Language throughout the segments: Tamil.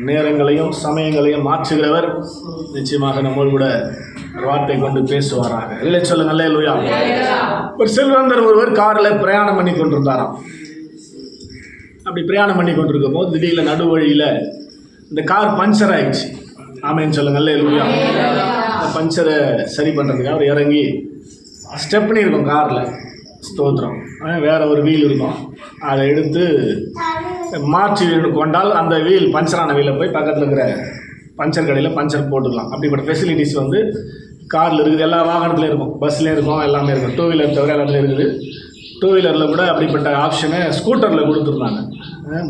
நேரங்களையும் சமயங்களையும் மாற்றுகிறவர் நிச்சயமாக நம்மோடு கூட வார்த்தை கொண்டு பேசுவாராக. இல்லை சொல்லுங்க அல்லேலூயா. ஒரு செல்வந்தர் ஒருவர் காரில் பிரயாணம் பண்ணி கொண்டிருந்தாராம். அப்படி பிரயாணம் பண்ணி கொண்டிருக்கும் போது திடீர்னு நடுவழியில் இந்த கார் பஞ்சர் ஆயிடுச்சு. ஆமேன்னு சொல்லுங்க அல்லேலூயா. பஞ்சரை சரி பண்ணுறதுக்கு அவர் இறங்கி ஸ்டெப்னி இருக்கும் காரில், ஸ்தோத்திரம், வேற ஒரு வீல் இருக்கும், அதை எடுத்து மாற்றி கொண்டால் அந்த வீல் பஞ்சரான வீலை போய் பக்கத்தில் இருக்கிற பஞ்சர் கடையில் பஞ்சர் போட்டுக்கலாம். அப்படிப்பட்ட ஃபெசிலிட்டிஸ் வந்து காரில் இருக்குது. எல்லா வாகனத்துலையும் இருக்கும், பஸ்லேயும் இருக்கும், எல்லாமே இருக்கும். 2 வீலர் தவிர எல்லாத்துலேயும் இருக்குது. 2 வீலரில் கூட அப்படிப்பட்ட ஆப்ஷனை ஸ்கூட்டரில் கொடுத்துருந்தாங்க.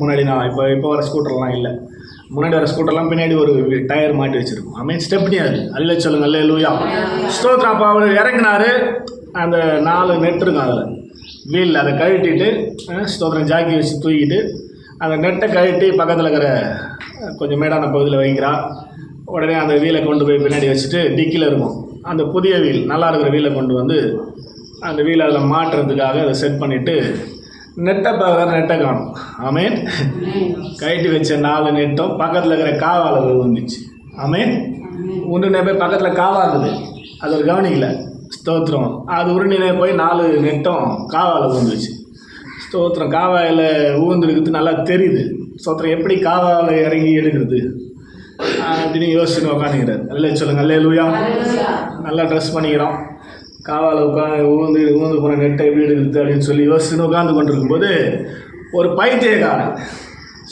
முன்னாடி நான் இப்போ வர ஸ்கூட்டர்லாம் இல்லை. முன்னாடி வர ஸ்கூட்டர்லாம் பின்னாடி ஒரு டயர் மாட்டி வச்சுருக்கோம். ஐ மீன் ஸ்டெப்னி. அது அல்ல சொல்லுங்க அல்லேலூயா. ஸ்தோத்திரம். அப்போ அவர் இறங்கினார். அந்த 4 நெட் இருக்கும் அதில் வீல், அதை கழட்டிட்டு ஸ்தோத்திரம் ஜாக்கி வச்சு தூக்கிட்டு அந்த நெட்டை கழட்டி பக்கத்தில் இருக்கிற கொஞ்சம் மேடான பகுதியில் வைக்கிறா. உடனே அந்த வீலை கொண்டு போய் பின்னாடி வச்சுட்டு டிக்கியில் இருக்கும் அந்த புதிய வீல், நல்லா இருக்கிற வீலை கொண்டு வந்து அந்த வீலை அதில் மாட்டுறதுக்காக அதை செட் பண்ணிவிட்டு நெட்டை பார்க்குற நெட்டை காணும். ஆமேன். கழட்டி வச்ச 4 நெட்டும் பக்கத்தில் இருக்கிற காவால் விழுந்துச்சு. ஆமேன். உருண்டினே போய் பக்கத்தில் காவா இருக்குது, அது ஒரு கவனிக்கல. ஸ்தோத்திரம். அது உருண்டினே போய் 4 நெட்டும் காவால் விழுந்துச்சு. ஸ்தோத்திரம். காவாயில் ஊந்துருக்குது நல்லா தெரியுது. ஸ்தோத்திரம். எப்படி காவாவில் இறங்கி எடுக்கிறது அப்படின்னு யோசிச்சுன்னு உட்காந்துக்கிறார். அல்ல சொல்லுங்க அல்லேலூயா. நல்லா ட்ரெஸ் பண்ணிக்கிறோம், காவால் ஊந்து போன நெட்டை எப்படி எடுக்கிறது அப்படின்னு சொல்லி யோசிச்சுன்னு உட்காந்து கொண்டிருக்கும்போது ஒரு பைத்தியக்காரன்,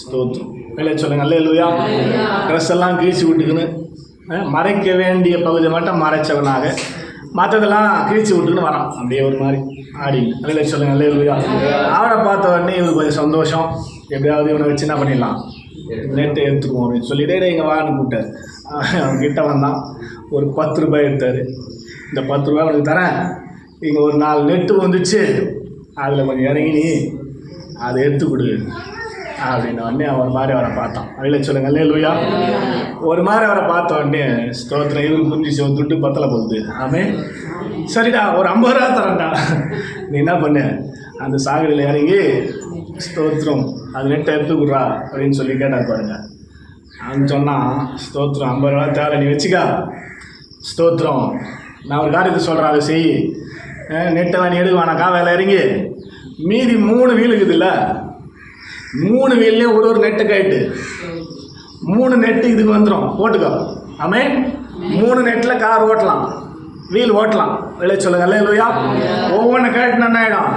ஸ்தோத்திரம், அல்ல சொல்லுங்க அல்லேலூயா, ட்ரெஸ் எல்லாம் கிழிச்சு விட்டுக்குன்னு மறைக்க வேண்டிய பகுதியை மட்டும் மறைச்சவனாக மற்றதெல்லாம் கிழிச்சு விட்டுன்னு வரான். அப்படியே ஒரு மாதிரி ஆடி. அல்ல சொல்லுங்க அல்லேலூயா. அவனை பார்த்த உடனே இவருக்கு கொஞ்சம் சந்தோஷம். எப்படியாவது இவனை வச்சு என்ன பண்ணிடலாம், நெட்டை எடுத்துக்குவோம் அப்படின்னு சொல்லிட்டு இங்கே வான்னு கூப்பிட்டார். அவன் கிட்ட வந்தான். ஒரு 10 ரூபாய் எடுத்தார். இந்த 10 ரூபாய் அவனுக்கு தரேன், இங்கே ஒரு 4 நெட்டு வந்துச்சு, அதில் கொஞ்சம் இறங்கி நீ அதை எடுத்து கொடு அப்படின்னு உடனே ஒரு மாதிரி அவரை பார்த்தான். அதில் சொல்லுங்க அல்லேலூயா. ஒரு மாதிரி அவரை பார்த்த உடனே ஸ்தோத்திரம், இவருக்கு புரிஞ்சிச்சு, ஒரு துட்டு பத்தலை போகுது. ஆமே, சரிடா ஒரு 50 ரூபா தரேன்டா, நீ என்ன பண்ண அந்த சாகரியில் இறங்கி ஸ்தோத்திரம் அது நெட்டை எடுத்துக்குறா அப்படின்னு சொல்லி கேட்டார் பாருங்க. அவன் சொன்னான், ஸ்தோத்திரம் 50 ரூபா தேவை, நீ வச்சுக்கா. ஸ்தோத்திரம், நான் ஒரு காரியத்தை சொல்கிறேன், அதை செய். நெட்டெல்லாம் நீ எடுக்குவானா காவையில் இறங்கி மீதி 3 வீல் இருக்குதுல்ல, 3 வீல்லையும் ஒரு நெட்டு கைட்டு 3 நெட்டு இதுக்கு வந்துடும், போட்டுக்கோ. ஆமே, 3 நெட்டில் கார் ஓட்டலாம், வீல் ஓட்டலாம். வெளியே சொல்லுங்க அல்லேலூயா. ஒவ்வொன்று கேட்டுனா என்ன ஆகிடும்,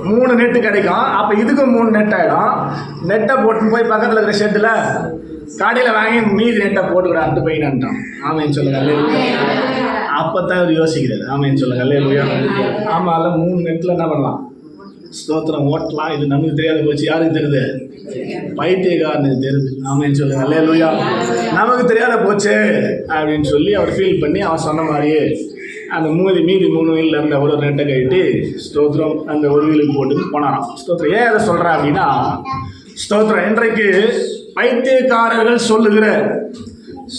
3 நெட்டு கிடைக்கும். அப்போ இதுக்கு 3 நெட் ஆகிடும். நெட்டை போட்டுன்னு போய் பக்கத்தில் இருக்கிற ஷெட்டில் கடையில் வாங்கி மீதி நெட்டை போட்டுக்கிறான்ட்டு போயிட்டான். ஆமேன்னு சொல்லுங்க அல்லேலூயா. அப்போ தான் அவர் யோசிக்கிறார். ஆமேன்னு சொல்லுங்க அல்லேலூயா. ஆமாம், அதில் 3 நெட்டில் என்ன பண்ணலாம், ஸ்தோத்திரம் ஓட்டலாம். இது நமக்கு தெரியாத போச்சு, யாருக்கு தெரியுது, பைத்தியக்காரனுக்கு தெரியுது. ஆமேன்னு சொல்லுங்க அல்லேலூயா. நமக்கு தெரியாத போச்சு அப்படின்னு சொல்லி அவர் ஃபீல் பண்ணி அவன் சொன்ன மாதிரியே அந்த மீதி 3 வீலில் இருந்த ஒரு நெட்டை கழிட்டு ஸ்தோத்திரம் அந்த ஒரு வீலுக்கு போட்டு போனாராம். ஸ்தோத்திரம். ஏன் அதை சொல்கிறேன் அப்படின்னா, ஸ்தோத்திரம், இன்றைக்கு பைத்தியக்காரர்கள் சொல்லுகிற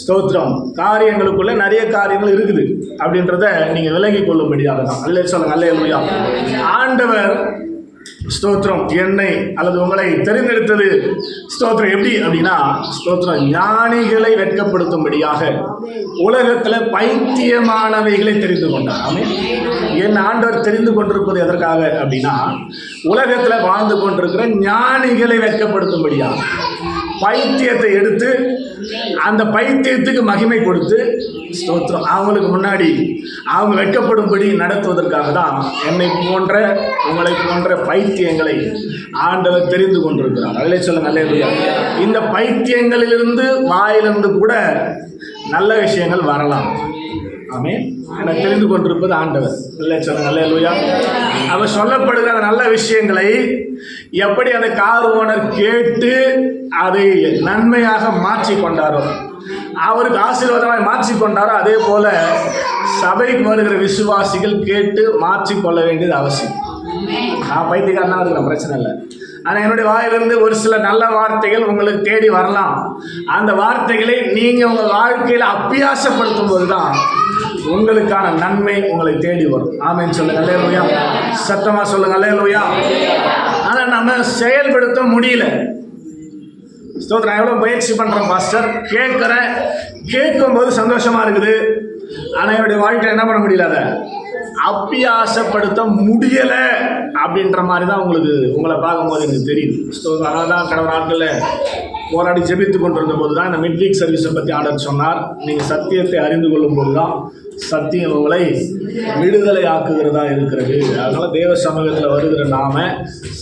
ஸ்தோத்திரம் காரியங்களுக்குள்ள நிறைய காரியங்கள் இருக்குது அப்படின்றத நீங்கள் விலகி கொள்ளும்படியாக தான். அல்ல சொல்லுங்க அல்லேலூயா. ஆண்டவர் ஸ்தோத்திரம் என்னை அல்லது உங்களை தெரிந்தெடுத்தது ஸ்தோத்திரம் எப்படி அப்படின்னா, ஸ்தோத்திரம் ஞானிகளை வெட்கப்படுத்தும்படியாக உலகத்தில் பைத்தியமானவைகளை தெரிந்து கொண்டார். ஆமென். என் ஆண்டவர் தெரிந்து கொண்டிருப்பது எதற்காக அப்படின்னா, உலகத்தில் வாழ்ந்து கொண்டிருக்கிற ஞானிகளை வெட்கப்படுத்தும்படியாக பைத்தியத்தை எடுத்து அந்த பைத்தியத்துக்கு மகிமை கொடுத்து ஸ்தோத்திரம் அவங்களுக்கு முன்னாடி அவங்க வெட்கப்படும்படி நடத்துவதற்காக தான் என்னை போன்ற உங்களை போன்ற பைத்தியங்களை ஆண்டவர் தெரிந்து கொண்டிருக்கிறார். அதிலே சொல்லுங்க அல்லேலூயா. இந்த பைத்தியங்களிலிருந்து வாயிலிருந்து கூட நல்ல விஷயங்கள் வரலாம். ஆமென். எனக்கு தெரிந்து கொண்டிருப்பது ஆண்டவர். இல்லை சொல்லுங்க அல்லேலூயா. அவர் சொல்லப்படுகிற நல்ல விஷயங்களை எப்படி அந்த கார் ஓனர் கேட்டு அதை நன்மையாக மாற்றி கொண்டாரோ, அவருக்கு ஆசீர்வாதமாக மாற்றி கொண்டாரோ, அதே போல சபைக்கு வருகிற விசுவாசிகள் கேட்டு மாற்றிக்கொள்ள வேண்டியது அவசியம். நான் பைத்தியக்காரனா இருக்கிறேன், பிரச்சனை இல்லை. ஆனால் என்னுடைய வாயிலிருந்து ஒரு சில நல்ல வார்த்தைகள் உங்களுக்கு தேடி வரலாம். அந்த வார்த்தைகளை நீங்கள் உங்கள் வாழ்க்கையில் அபியாசப்படுத்தும் போது தான் உங்களுக்கான நன்மை உங்களை தேடி வரும். ஆமென் சொல்லுங்க அல்லேலூயா. சத்தமாக சொல்லுங்க அல்லேலூயா. ஆனால் நம்ம செயல்படுத்த முடியல. ஸ்தோத்திரம். எவ்வளோ முயற்சி பண்ணுறேன் பாஸ்டர், கேட்குறேன், கேட்கும்போது சந்தோஷமா இருக்குது. ஆனால் என்னுடைய வாழ்க்கையில் என்ன பண்ண முடியல, அதை அபியாசப்படுத்த முடியலை அப்படின்ற மாதிரி தான் உங்களை பார்க்கும்போது எனக்கு தெரியுது. அதனால தான் கடந்த நாட்களில் போராடி ஜெபித்து கொண்டிருந்த போது தான் இந்த மிட்வீக் சர்வீஸை பற்றி ஆண்டவர் சொன்னார். நீங்கள் சத்தியத்தை அறிந்து கொள்ளும் போது தான் சத்தியம் உங்களை விடுதலை ஆக்குகிறதா இருக்கிறது. அதனால தேவ சமூகத்தில் வருகிற நாம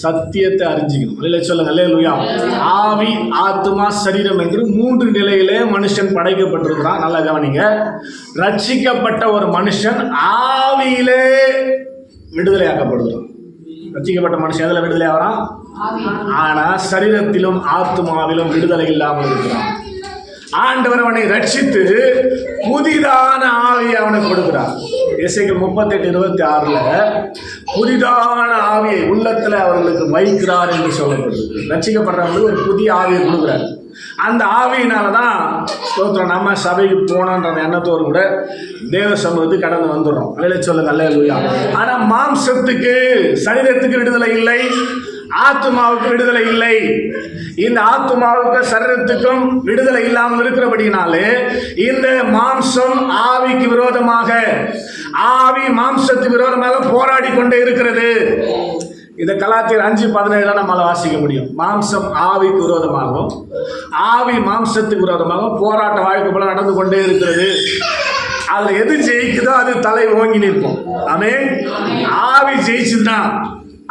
சத்தியத்தை அறிஞ்சிக்கணும். இல்லை சொல்லுங்க, அல்லேலூயா. ஆவி, ஆத்மா, சரீரம் என்று 3 நிலையிலே மனுஷன் படைக்கப்பட்டிருக்கிறான். நல்லா கவனிங்க. ரட்சிக்கப்பட்ட ஒரு மனுஷன் ஆவியிலே விடுதலை ஆக்கப்படுகிறான். ரட்சிக்கப்பட்ட மனுஷன் எதில் விடுதலை ஆகிறான்? ஆனா சரீரத்திலும் ஆத்மாவிலும் விடுதலை இல்லாமல் இருக்கிறான். ஆண்டவர் அவனை ரட்சித்து புதிதான ஆவியை அவனுக்கு கொடுக்கிறார். எசேக்கியேல் 38:26 புதிதான ஆவியை உள்ளத்துல அவர்களுக்கு வைக்கிறார் என்று சொல்லப்படுது. ரட்சிக்கப்படுறவங்களுக்கு ஒரு புதிய ஆவியை கொடுக்குறார். அந்த ஆவியினாலதான் ஸ்தோத்திரம் நம்ம சபைக்கு போனோன்ற எண்ணத்தோடு கூட தேவ சமூகத்துக்கு கடந்து வந்துடுறோம். அல்லேலூயா சொல்லுங்க, அல்லேலூயா. ஆனா மாம்சத்துக்கு, சரீரத்துக்கு விடுதலை இல்லை, ஆத்மாவுக்கு விடுதலை இல்லை. இந்த ஆத்மாவுக்கு சரீரத்துக்கும் விடுதலை இல்லாமல் இருக்கிறபடினாலே இந்த மாம்சம் ஆவிக்கு விரோதமாக, ஆவி மாம்சத்துக்கு விரோதமாக போராடி கொண்டே இருக்கிறது. இதை கலாத்தியர் 5:17 நம்மளால வாசிக்க முடியும். மாம்சம் ஆவிக்கு விரோதமாகவும் ஆவி மாம்சத்துக்கு விரோதமாகவும் போராட்ட வாழ்க்கை போல நடந்து கொண்டே இருக்கிறது. அதுல எது ஜெயிக்குதோ அது தலை ஓங்கி நிற்கும். ஆமென். ஆவி ஜெயிச்சுன்னா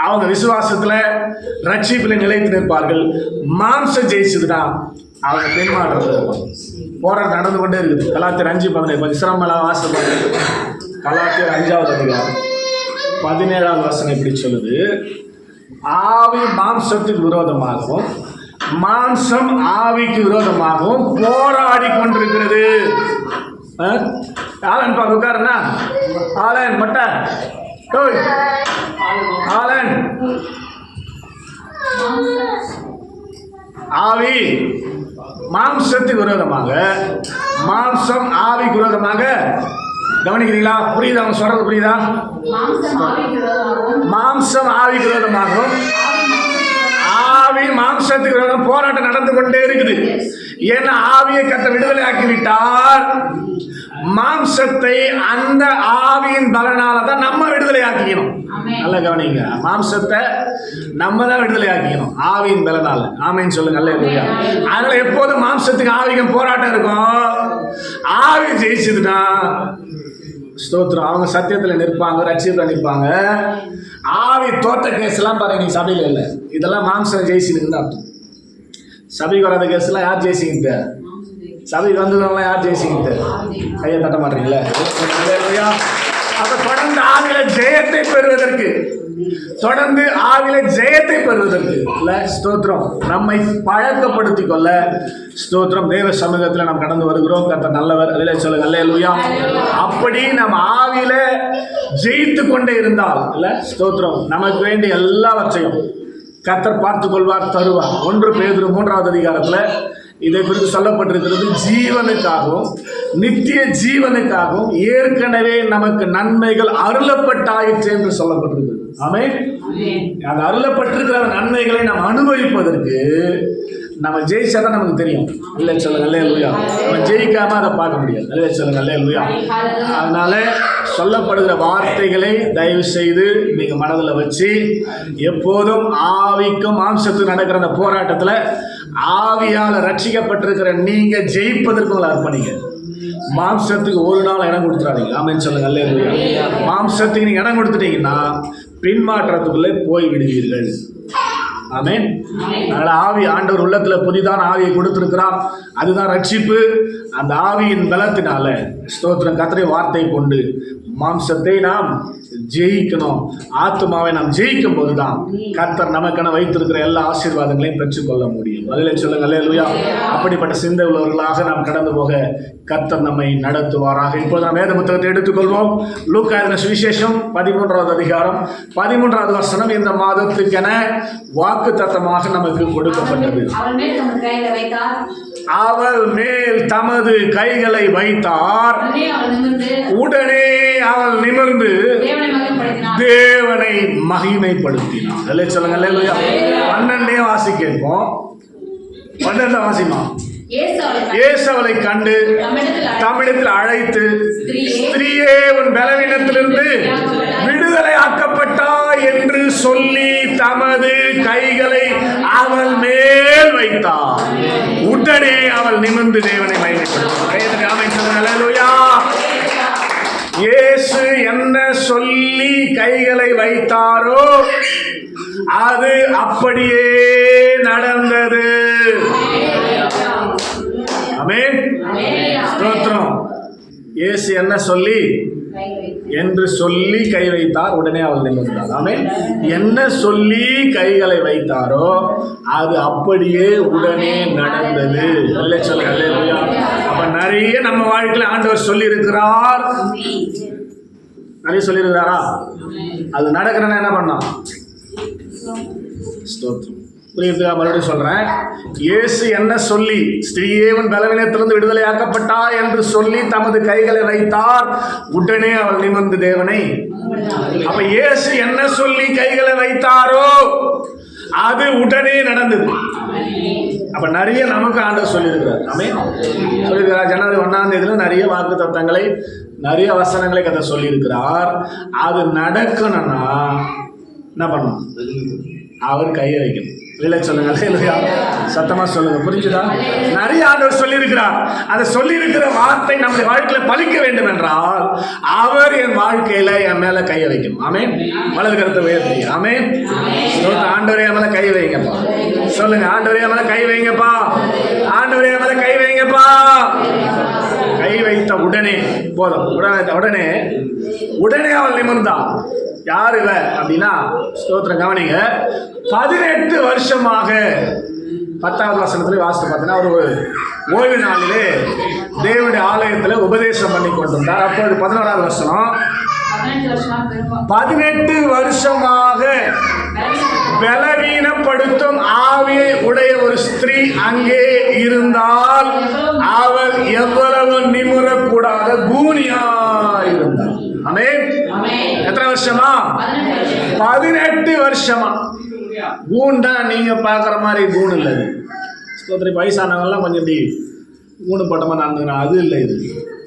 அவங்க விசுவாசத்துல ரட்சிப்பில் நிலைத்து நிற்பார்கள். மாம்சம் ஜெயிச்சதுன்னா அவங்க பின்மாற்றது போராட்டம் நடந்து கொண்டே இருக்குது. கலாத்தியர் 5:17 கொஞ்சம் சிரமம் வாசிப்பாங்க. கலாத்தியர் 5வது அதிகாரம் 17வது வசனம் இப்படி சொல்லுது, ஆவி மாம்சத்துக்கு விரோதமாகவும் மாம்சம் ஆவிக்கு விரோதமாகவும் போராடி கொண்டிருக்கிறது. ஆலன் பாக்க உட்காருண்ணா, ஆலன் மட்டை ஆலன். ஆவி மாம்சத்துக்கு விரோதமாக, மாம்சம் ஆவிக்கு விரோதமாக. கவனிக்கிறீங்களா? புரியுதா? அவங்க சொல்றது புரியுதா? மாம்சம் ஆவிக்கு விரோதமாகவும் ஆவி மாம்சத்துக்கு விரோதம் போராட்டம் நடந்து கொண்டே இருக்குது. ஏன்னா ஆவியை கர்த்தர் விடுதலை ஆக்கிவிட்டார். மாம்சத்தை அந்த ஆவியின் பலனால தான் நம்ம விடுதலை ஆக்கிக்கணும். நல்ல கவனிங்க, மாம்சத்தை நம்ம தான் விடுதலை ஆக்கிக்கணும் ஆவியின் பலனால. ஆமைன்னு சொல்லுங்க, அல்லேலூயா. அதனால எப்போதும் மாம்சத்துக்கு ஆவிக்கும் போராட்டம் இருக்கும். ஆவி ஜெயிச்சதுன்னா ஸ்தோத்திரம், அவங்க சத்தியத்தில் நிற்பாங்க, ரட்சியத்தில் நிற்பாங்க. ஆவி தோற்ற கேஸ் எல்லாம் பாருங்க, நீ சபையில் இல்லை, இதெல்லாம் மாம்சம் ஜெயிச்சுன்னு அர்த்தம். சபைக்கு வராத கேஸ் எல்லாம் யார் ஜெயிச்சுக்கிட்டு? சபைக்கு வந்தவங்களாம் யார் ஜெயிச்சுக்கிட்டு? கையை தட்ட மாட்டீங்களே. அப்ப தொடர்ந்து ஆவில ஜெயத்தை பெறுவதற்கு, தொடர்ந்து ஆவில ஜெயத்தை பெறுவதற்கு ஸ்தோத்திரம் நம்மை பழக்கப்படுத்திக் கொள்ள ஸ்தோத்திரம் தேவ சமூகத்தில் நாம் கடந்து வருகிறோம். கர்த்தர் நல்லவர். அதிலே சொல்லுங்க, அல்லேலூயா. அப்படி நம்ம ஆவில ஜெயித்து கொண்டே இருந்தால் ஸ்தோத்திரம் நமக்கு வேண்டிய எல்லாவற்றையும் கர்த்தர் பார்த்துக் கொள்வார், தருவார். 1 பேதுரு 3வது அதிகாரத்துல இதை குறித்து சொல்லப்பட்டிருக்கிறது. ஜீவனுக்காகவும் நித்திய ஜீவனுக்காகவும் ஏற்கனவே நமக்கு நன்மைகள் அருளப்பட்டாயிற்று என்று சொல்லப்பட்டிருக்கிறது. ஆமென். அது அருளப்பட்டிருக்கிற நன்மைகளை நாம் அனுபவிப்பதற்கு நம்ம ஜெயிச்சாதான் நமக்கு தெரியும். இல்லை சொல்லுங்க, அல்லேலூயா. நம்ம ஜெயிக்காம அதை பார்க்க முடியாது. இல்லை சொல்லுங்க, அல்லேலூயா. அதனால சொல்லப்படுகிற வார்த்தைகளை தயவு செய்து நீங்க மனதில் வச்சு எப்போதும் ஆவிக்கும் மாம்சத்துக்கும் நடக்கிற அந்த போராட்டத்தில் ஆவியால் ரட்சிக்கப்பட்டிருக்கிற நீங்க ஜெயிப்பதற்கு உங்களை அர்ப்பணிங்க. மாம்சத்துக்கு ஒரு நாள் இடம் கொடுத்துறாதீங்க. ஆமென் சொல்லுங்க, அல்லேலூயா. மாம்சத்துக்கு நீங்க இடம் கொடுத்துட்டீங்கன்னா பின்மாற்றத்துக்குள்ளே போய் விடுவீர்கள். ஆமென். அதனால ஆவி, ஆண்டவர் உள்ளத்துல புதிதான ஆவியை கொடுத்திருக்கிறார். அதுதான் ரட்சிப்பு. அந்த ஆவியின் பலத்தினால ஸ்தோத்திரம் கர்த்தருடைய வார்த்தை கொண்டு மாம்சத்தை நாம் ஜெயிக்கணும். ஆத்மாவை நாம் ஜெயிக்கும் போதுதான் கர்த்தர் நமக்கென வைத்திருக்கிற எல்லா ஆசீர்வாதங்களையும் பெற்றுக்கொள்ள முடியும். அதிலே சொல்லுங்க, அல்லேலூயா. அப்படிப்பட்ட சிந்தை உள்ளவர்களாக நாம் கடந்து போக கர்த்தர் நம்மை நடத்துவாராக. இப்போது நாம் வேத புத்தகத்தை எடுத்துக்கொள்வோம். லூக்கா எழுதின சுவிசேஷம் 13வது அதிகாரம் 13வது வசனம் இந்த மாதத்துக்கென வாக்குத்தத்தமாக நமக்கு கொடுக்கப்பட்டது. அவள் மேல் தமது கைகளை வைத்தார். உடனே அவள் நிமிர்ந்து தேவனை மகிமைப்படுத்தினார். சொல்லுங்க, அல்லேலூயா. 12 வாசி கேட்போம். 12 வாசிமா. இயேசு அவளை கண்டு தம்மிடத்தில் அழைத்து, ஸ்திரீயே உன் பலவீனத்திலிருந்து விடுதலை ஆக்கப்பட்டாய் என்று சொல்லி தமது கைகளை அவள் மேல் வைத்தார். உடனே அவள் நிமிர்ந்து தேவனை மகிமைப்படுத்தினார். இயேசு என்ன சொல்லி கைகளை வைத்தாரோ அது அப்படியே நடந்தது. ஆமென். ஸ்தோத்திரம். இயேசு என்ன சொல்லி என்று சொல்லி கை வைத்தார், உடனே அவள் நிமிர்ந்தார். ஆமென். என்ன சொல்லி கைகளை வைத்தாரோ அது அப்படியே உடனே நடந்தது. அல்லேலூயா. அப்ப நிறைய நம்ம வாழ்க்கையில ஆண்டவர் சொல்லி இருக்கிறார். நிறைய சொல்லி இருக்கிறாரா? அது நடக்கிறேன்னா என்ன பண்ணோம்? ஸ்தோத்திரம். புரியுதா? மறுபடியும் சொல்றேன். இயேசு என்ன சொல்லி, ஸ்திரீயேவன் பலவீனத்திலிருந்து விடுதலை ஆக்கப்பட்டா என்று சொல்லி தமது கைகளை வைத்தார், உடனே அவள் நிமிர்ந்து தேவனை. அப்ப இயேசு என்ன சொல்லி கைகளை வைத்தாரோ அது உடனே நடந்தது. அப்ப நிறைய நமக்கு ஆண்டவர் சொல்லியிருக்கிறார். ஆமென். சொல்லியிருக்கிறார். ஜனவரி 1ஆம் தேதியில நிறைய வாக்கு தத்தங்களை, நிறைய வசனங்களை கதை சொல்லியிருக்கிறார். அது நடக்கணும்னா என்ன பண்ணணும்? அவர் கையை வைக்கணும். இல்லை சொல்லுங்க. சத்தமா சொல்லுங்க. புரிஞ்சுதா? நிறைய ஆண்டவர் சொல்லி இருக்கிறார். அதை சொல்லி இருக்கிற வார்த்தை நம்முடைய வாழ்க்கையில பலிக்க வேண்டும் என்றால் அவர் என் வாழ்க்கையில என் மேல கையை வைக்கணும். ஆமென். வலது கருத்தை உயர்த்தி. ஆமென். ஆண்டவரே என் மேல கை வைங்கப்பா. சொல்லுங்க. ஆண்டவரே என் மேல கை வைங்கப்பா. ஆண்டவரே என் மேல கை வைங்கப்பா. கை வைத்த உடனே போதும். உடனே அவள் நிமிர்ந்தா. யாரு இவ அப்படின்னா, ஸ்தோத்திரம் கவனிங்க. 18 வருஷமாக 10வது வசனத்துல வாசித்து பார்த்தீங்கன்னா, ஒரு ஓய்வு நாளிலே தேவனுடைய ஆலயத்துல உபதேசம் பண்ணி கொண்டிருந்தார். அப்போது 11வது வசனம், 18 வருஷமாக பலவீனப்படுத்தும் ஆவியை உடைய ஒரு ஸ்திரீ அங்கே இருந்தால் அவள் எவ்வளவு நிமிரக்கூடாத கூனியா இருந்தாள். ஆமென். எத்தனை வருஷமா? 18 வருஷமா. கூண்டா நீங்க பாக்குற மாதிரி கூண் இல்லை. ஸ்தோத்திரம். வயசானவங்கலாம் கொஞ்சம் இப்படி கூணு போட்டமா நடந்துக்கிறேன், அது இல்லை.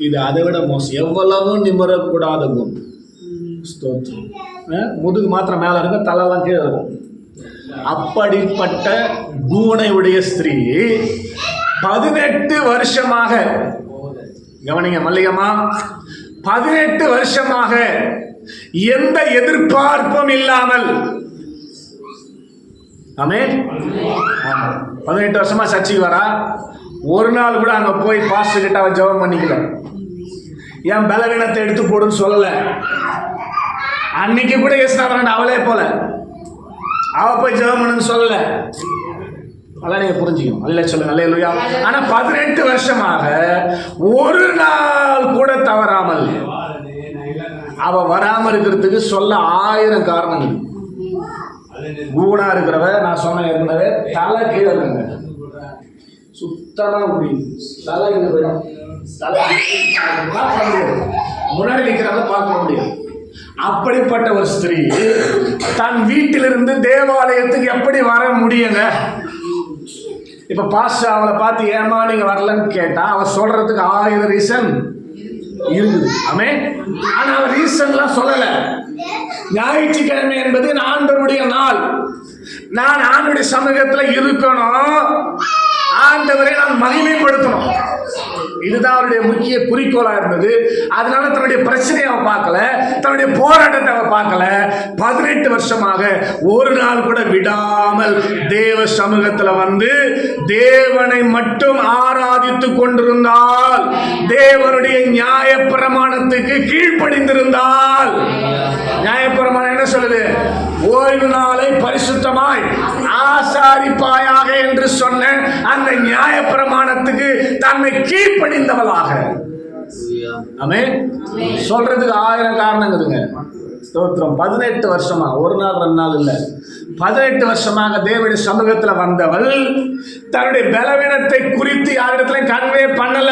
இது அதை விட மோசம். எவ்வளவு நிமிரக்கூடாத கூண். ஸ்தோத்திரம். முதுகு மாத்திரம் மேல இருக்க, தலைலாம் கீழே இருக்கும். அப்படிப்பட்ட கூனை உடைய ஸ்திரீ 18 வருஷமாக, கவனிங்க மல்லிகம்மா, 18 வருஷமாக எந்த எதிர்பார்ப்பும் இல்லாமல், ஆமென், 18 வருஷமா சர்ச்சைக்கு வரா. ஒரு நாள் கூட அங்க போய் பாஸ்டர் கிட்ட அவ ஜெபம் பண்ணிக்கல. என் பலவீனத்தை எடுத்து போடுன்னு சொல்லல. அன்னைக்கு கூட இயேசுநாதன் அவளே போல அவ போய் ஜெபம் பண்ணுன்னு சொல்லல. அதெல்லாம் நீங்க புரிஞ்சுக்கணும். அல்ல சொல்லுங்க. அல்லேலூயா. ஆனா 18 வருஷமாக ஒரு நாள் கூட தவறாமல் அவ வராம இருக்கிறதுக்கு சொல்ல 1000 காரணங்கள். கூணா இருக்கிறவ, நான் சொன்ன ஏற்கனவே, தலை கீழே இருங்க, சுத்தமா முடியும். தலை இங்க போயிடும். முன்னாடி நிற்கிறவங்க பார்க்க முடியும். அப்படிப்பட்ட ஒரு ஸ்திரீ தன் வீட்டிலிருந்து தேவாலயத்துக்கு எப்படி வர முடியுங்க? இப்ப பாஸ்டர் அவளை பார்த்து ஏமா நீங்க வரலன்னு கேட்டா அவ சொல்றதுக்கு 1000 ரீசன் இருக்குது. ஆமென். ஆனா அவ ரீசன்லாம் சொல்லல. ஞாயிற்றுக்கிழமை என்பது ஆண்டவருடைய நாள். நான் ஆண்டவருடைய சமூகத்துல இருக்கணும், ஆண்டவரை நான் மகிமைப்படுத்தணும். இதுதான் அவருடைய முக்கிய குறிக்கோளா இருந்தது. அதனால தன்னுடைய பிரச்சனையை அவ பார்க்கல, தன்னுடைய போராட்டத்தை அவ பார்க்கல. 18 வருஷமாக ஒரு நாள் கூட விடாமல் தேவ சமூகத்துல வந்து தேவனை மட்டும் ஆராதித்து கொண்டிருந்தால், தேவனுடைய நியாய பிரமாணத்துக்கு கீழ்ப்படிந்திருந்தால். நியாயப்பிரமாணம் என்ன சொல்லுது? ஓய்வு நாளை பரிசுத்தமாய் ஆசாரிப்பாயாக என்று சொன்ன அந்த நியாய பிரமாணத்துக்கு தன்னை கீழ்ப்படிந்தவளாக. ஆமென். சொல்றதுக்கு 1000 காரணங்குதுங்க. ஸ்தோத்திரம். 18 வருஷமா, ஒரு நாள் 2 நாள் இல்ல, 18 வருஷமாக தேவனுடைய சமூகத்துல வந்தவள் தன்னுடைய பலவீனத்தை குறித்து யாரிடத்துல கன்வே பண்ணல.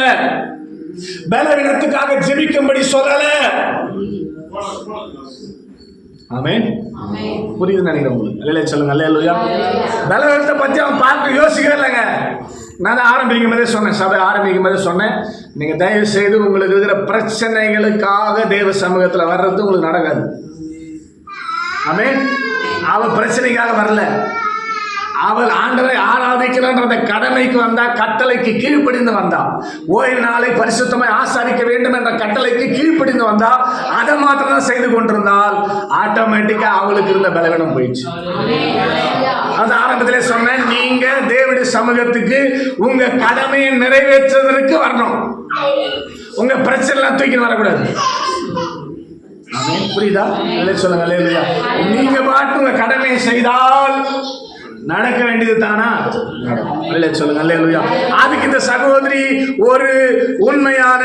பலவீனத்துக்காக ஜெபிக்கும்படி சொல்லல. ஆமென். புரியுது நினைக்கிறேன் உங்களுக்கு. அல்லேலூயா சொல்லுங்க. அல்லேலூயா. பலவீனத்தை பத்தி அவன் பார்க்க யோசிக்கவே இல்லைங்க. நான் ஆரம்பிக்கும் போதே சொன்னேன், சபை ஆரம்பிக்கும் போதே சொன்னேன், நீங்கள் தயவு செய்து உங்களுக்கு இருக்கிற பிரச்சனைகளுக்காக தேவ சமூகத்தில் வர்றது உங்களுக்கு நடக்காது. ஆமென். அவள் பிரச்சனைக்காக வரல, அவள் ஆண்டவரை ஆராதிக்கிறன்ற கடமைக்கு வந்தா, கட்டளைக்கு கீழ்ப்படிந்து வந்தா, ஓய்வு நாளை பரிசுத்தமாய் ஆசாரிக்க வேண்டும் என்ற கட்டளைக்கு கீழ்ப்படிந்து வந்தா, அதை மாத்திரம் தான் செய்து கொண்டிருந்தால் ஆட்டோமேட்டிக்கா அவளுக்கு இருந்த பலவீனம் போயிடுச்சு. அது ஆரம்பத்திலே சொன்னேன், நீங்க தேவனுடைய சமூகத்துக்கு உங்க கடமையை நிறைவேற்றுவதற்கு வரணும். உங்க பிரச்சனை எல்லாம் தூக்கி வரக்கூடாது. புரியுதா? சொல்லுங்க. நீங்க பாட்டு உங்க கடமையை செய்தால் நடக்க வேண்டியது தானா? சொல்லுங்க. அதுக்கு இந்த சகோதரி ஒரு உண்மையான,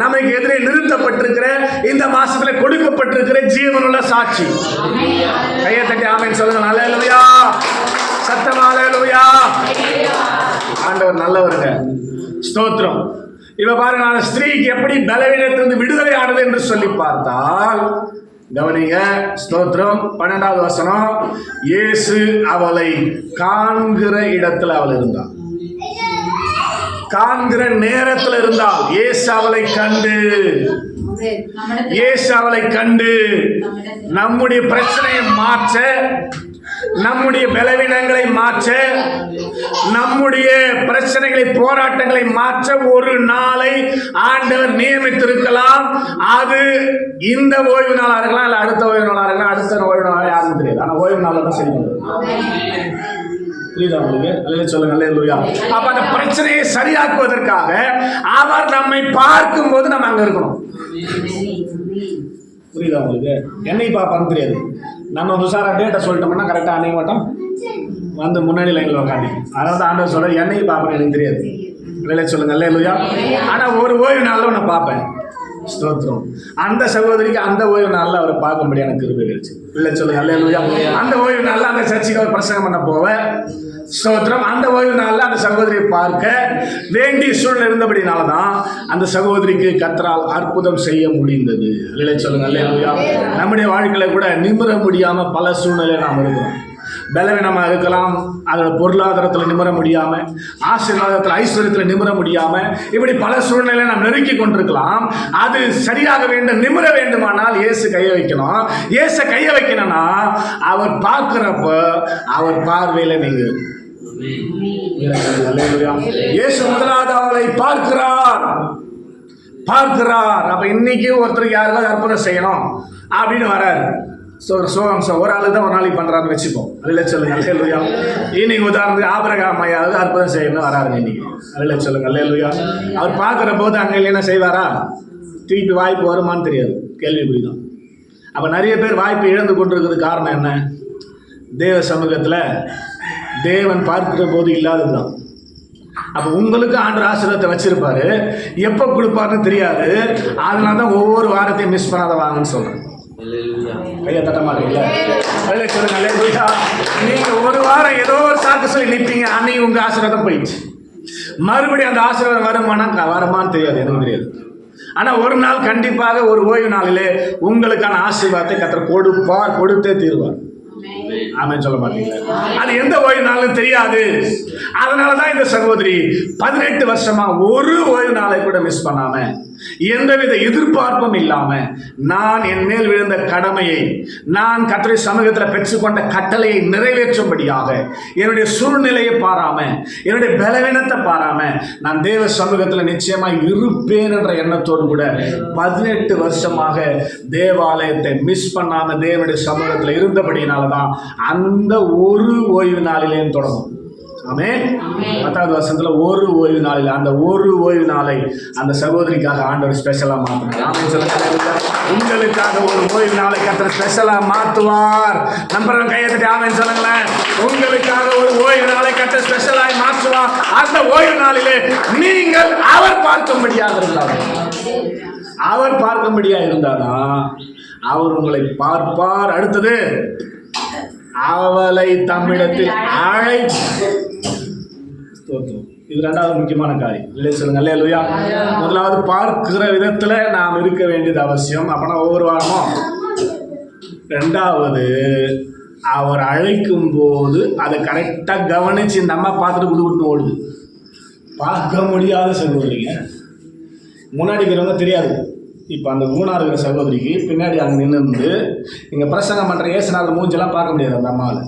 நமக்கு எதிரே நிறுத்தப்பட்டிருக்கிற, இந்த மாசத்துல கொடுக்கப்பட்டிருக்கிற ஜீவனுள்ள சாட்சி. கையை தட்டி ஆமென் சொல்லுங்க. அல்லேலூயா, சத்தமா அல்லேலூயா. ஆண்டவர் நல்லவருங்க, ஸ்தோத்திரம். இவ பாருங்க, அந்த ஸ்திரீக்கு எப்படி பலவீனத்திலிருந்து விடுதலை ஆனது என்று சொல்லி பார்த்தால், கவனிங்க, ஸ்தோத்திரம். 12வது வசனம், இயேசு அவளை காண்கிற இடத்துல அவள் இருந்தாள், காண்கிற நேரத்தில் இருந்தால். இயேசு அவளை கண்டு நம்முடைய பிரச்சனையை மாற்ற, நம்முடைய பலவீனங்களை மாற்ற, நம்முடைய பிரச்சனைகளை, போராட்டங்களை மாற்ற ஒரு நாளை ஆண்டவர் நியமித்திருக்கலாம். அது இந்த ஓய்வு நாளா இருக்கலாம், இல்ல அடுத்த ஓய்வு நாளா இருக்கலாம். அடுத்த ஓய்வு நாளா யாருன்னு தெரியாது, ஆனா ஓய்வு நாள தான் செய்யணும். புரியுதா உங்களுக்கு? சொல்லுங்க. அல்லேலூயா. அப்ப அந்த பிரச்சனையை சரியாக்குவதற்காக அவர் நம்மை பார்க்கும் போது நம்ம அங்க இருக்கணும். புரியுதா உங்களுக்கு? என்னை பார்ப்பான்னு தெரியாது, நம்ம உஷாரா டேட்டை சொல்லிட்டோம்னா கரெக்டாக அணைய மாட்டோம், வந்து முன்னாடி லைனில் உட்காந்து. அதனால தான் ஆண்டவர் சொல்ற, என்னை பார்ப்பேன் எனக்கு தெரியாது. இல்லை சொல்லுங்க. அல்லேலூயா. ஆனால் ஒரு ஓய்வு நாளில் நான் பார்ப்பேன். ஸ்தோத்திரம். அந்த சகோதரிக்கு அந்த ஓய்வு நாளில் அவரை பார்க்கும்படியான கிருபை கிடைச்சு. இல்லை சொல்லுங்க. அல்லேலூயா. அந்த ஓய்வு நாளில் அந்த சர்ச்சைக்கு அவர் பிரசங்கம் பண்ண போவேன். ஸ்தோத்திரம். அந்த ஓய்வு நாளில் அந்த சகோதரியை பார்க்க வேண்டிய சூழ்நிலை இருந்தபடினால தான் அந்த சகோதரிக்கு கர்த்தரால் அற்புதம் செய்ய முடிந்தது. இல்லை சொல்லுங்க. அல்லேலூயா. நம்முடைய வாழ்க்கையில கூட நிமிர முடியாம பல சூழ்நிலை நாம் இருக்கிறோம். பலவீனமாக இருக்கலாம், அதோட பொருளாதாரத்தில் நிமிர முடியாமல், ஆசீர்வாதத்தில் ஐஸ்வர்யத்தில் நிமிர முடியாமல், இப்படி பல சூழ்நிலை நாம் நெருக்கி கொண்டிருக்கலாம். அது சரியாக வேண்டும், நிமிர வேண்டுமானால் இயேசு கையை வைக்கணும். இயேசு கையை வைக்கணும்னா அவர் பார்க்கிறப்ப அவர் பார்வையில் நீங்கள். இயேசு முதலாவது அவளை பார்க்கிறார். அப்ப இன்னைக்கு ஒருத்தருக்கு யாருக்காவது அற்புதம் செய்யணும் அப்படின்னு வராரு. ஒரு ஆளு தான் ஒரு நாளைக்கு பண்றாருன்னு வச்சுப்போம். அதில் சொல்லுங்க. அல்லேலூயா. இன்னைக்கு உதாரணத்துக்கு ஆபிரகாம் ஐயாவது அற்புதம் செய்யணும் வராருங்க இன்னைக்கு. அதில் சொல்லுங்க. அல்லேலூயா. அவர் பார்க்குற போது அங்கே என்ன செய்வாரா? திருப்பி வாய்ப்பு வருமானு தெரியாது, கேள்விக்குறிதான். அப்போ நிறைய பேர் வாய்ப்பு இழந்து கொண்டிருக்கிறது காரணம் என்ன? தேவ சமூகத்தில் தேவன் பார்க்கிற போது இல்லாததுதான். அப்போ உங்களுக்கு ஆண்டவர் ஆசீர்வாதத்தை வச்சிருப்பாரு, எப்போ கொடுப்பாருன்னு தெரியாது. அதனால தான் ஒவ்வொரு வாரத்தையும் மிஸ் பண்ணாத வாங்கன்னு சொல்றேன். கையை தட்ட மாட்டீங்களா? சொல்லுங்க. நீங்க ஒரு வாரம் ஏதோ ஒரு சாக்கு சொல்லி நிற்பீங்க, அன்னைக்கு உங்க ஆசீர்வாதம் போயிடுச்சு. மறுபடியும் அந்த ஆசீர்வாதம் வருமானு தெரியாது, எதுவும் தெரியாது. ஆனா ஒரு நாள் கண்டிப்பாக ஒரு ஓய்வு நாளிலே உங்களுக்கான ஆசீர்வாதத்தை கர்த்தர் கொடுத்தே தீர்வார். ஆமென் சொல்ல மாட்டீங்களா? அது எந்த ஓய்வு நாளும் தெரியாது. அதனாலதான் இந்த சகோதரி 18 வருஷமா ஒரு ஓய்வு நாளை கூட மிஸ் பண்ணாம, எந்தவித எதிர்பார்ப்பும் இல்லாம, நான் என் மேல் விழுந்த கடமையை, நான் கர்த்தருடைய சமூகத்தில் பெற்றுக்கொண்ட கட்டளையை நிறைவேற்றும்படியாக என்னுடைய சூழ்நிலையை பாராம, என்னுடைய பலவீனத்தை பாராம, நான் தேவ சமூகத்தில் நிச்சயமா இருப்பேன் என்ற எண்ணத்தோடு கூட 18 வருஷமாக தேவாலயத்தை மிஸ் பண்ணாம தேவனுடைய சமூகத்தில் இருந்தபடியினாலதான் அந்த ஒரு ஓய்வு நாளிலேயும் தொடங்கும். ஆமென். 10வது வருஷத்துல ஒரு ஓய்வு நாளில், அந்த ஒரு ஓய்வு நாளை அந்த சகோதரிக்காக ஆண்டவர் ஸ்பெஷலா மாத்தினார். ஆமென் சொல்லுங்க. உங்களுக்காக ஒரு ஓய்வு நாளை கர்த்தர் ஸ்பெஷலா மாற்றுவார். நம்புறவங்க கையை தட்டி ஆமென் சொல்லுங்களேன். உங்களுக்காக ஒரு ஓய்வு நாளை கர்த்தர் ஸ்பெஷலாய் மாற்றுவார். அந்த ஓய்வு நாளிலே நீங்கள் அவர் பார்க்கும்படியாக இருந்தாதான் அவர் உங்களை பார்ப்பார். அடுத்தது, அவளை தம்மிடத்தில் இது 2வது முக்கியமான காரியம். இல்லை சொல்லுங்க. அல்லேலூயா. முதலாவது பார்க்கிற விதத்துல நாம் இருக்க வேண்டியது அவசியம். அப்பனா ஒவ்வொரு வாரமும். 2வது, அவர் அழைக்கும் போது அதை கரெக்டா கவனிச்சு இந்த அம்மா பார்த்துட்டு விட்டு ஓடுது. பார்க்க முடியாத சகோதரிங்க. முன்னாடி இருக்கிறவங்க தெரியாது. இப்போ அந்த ஊனாக இருக்கிற சகோதரிக்கு பின்னாடி அங்கே நின்று இங்கே பிரசங்கம் பண்ணுற ஏசுநாதர் மூஞ்செல்லாம் பார்க்க முடியாது அந்த அம்மாவில்.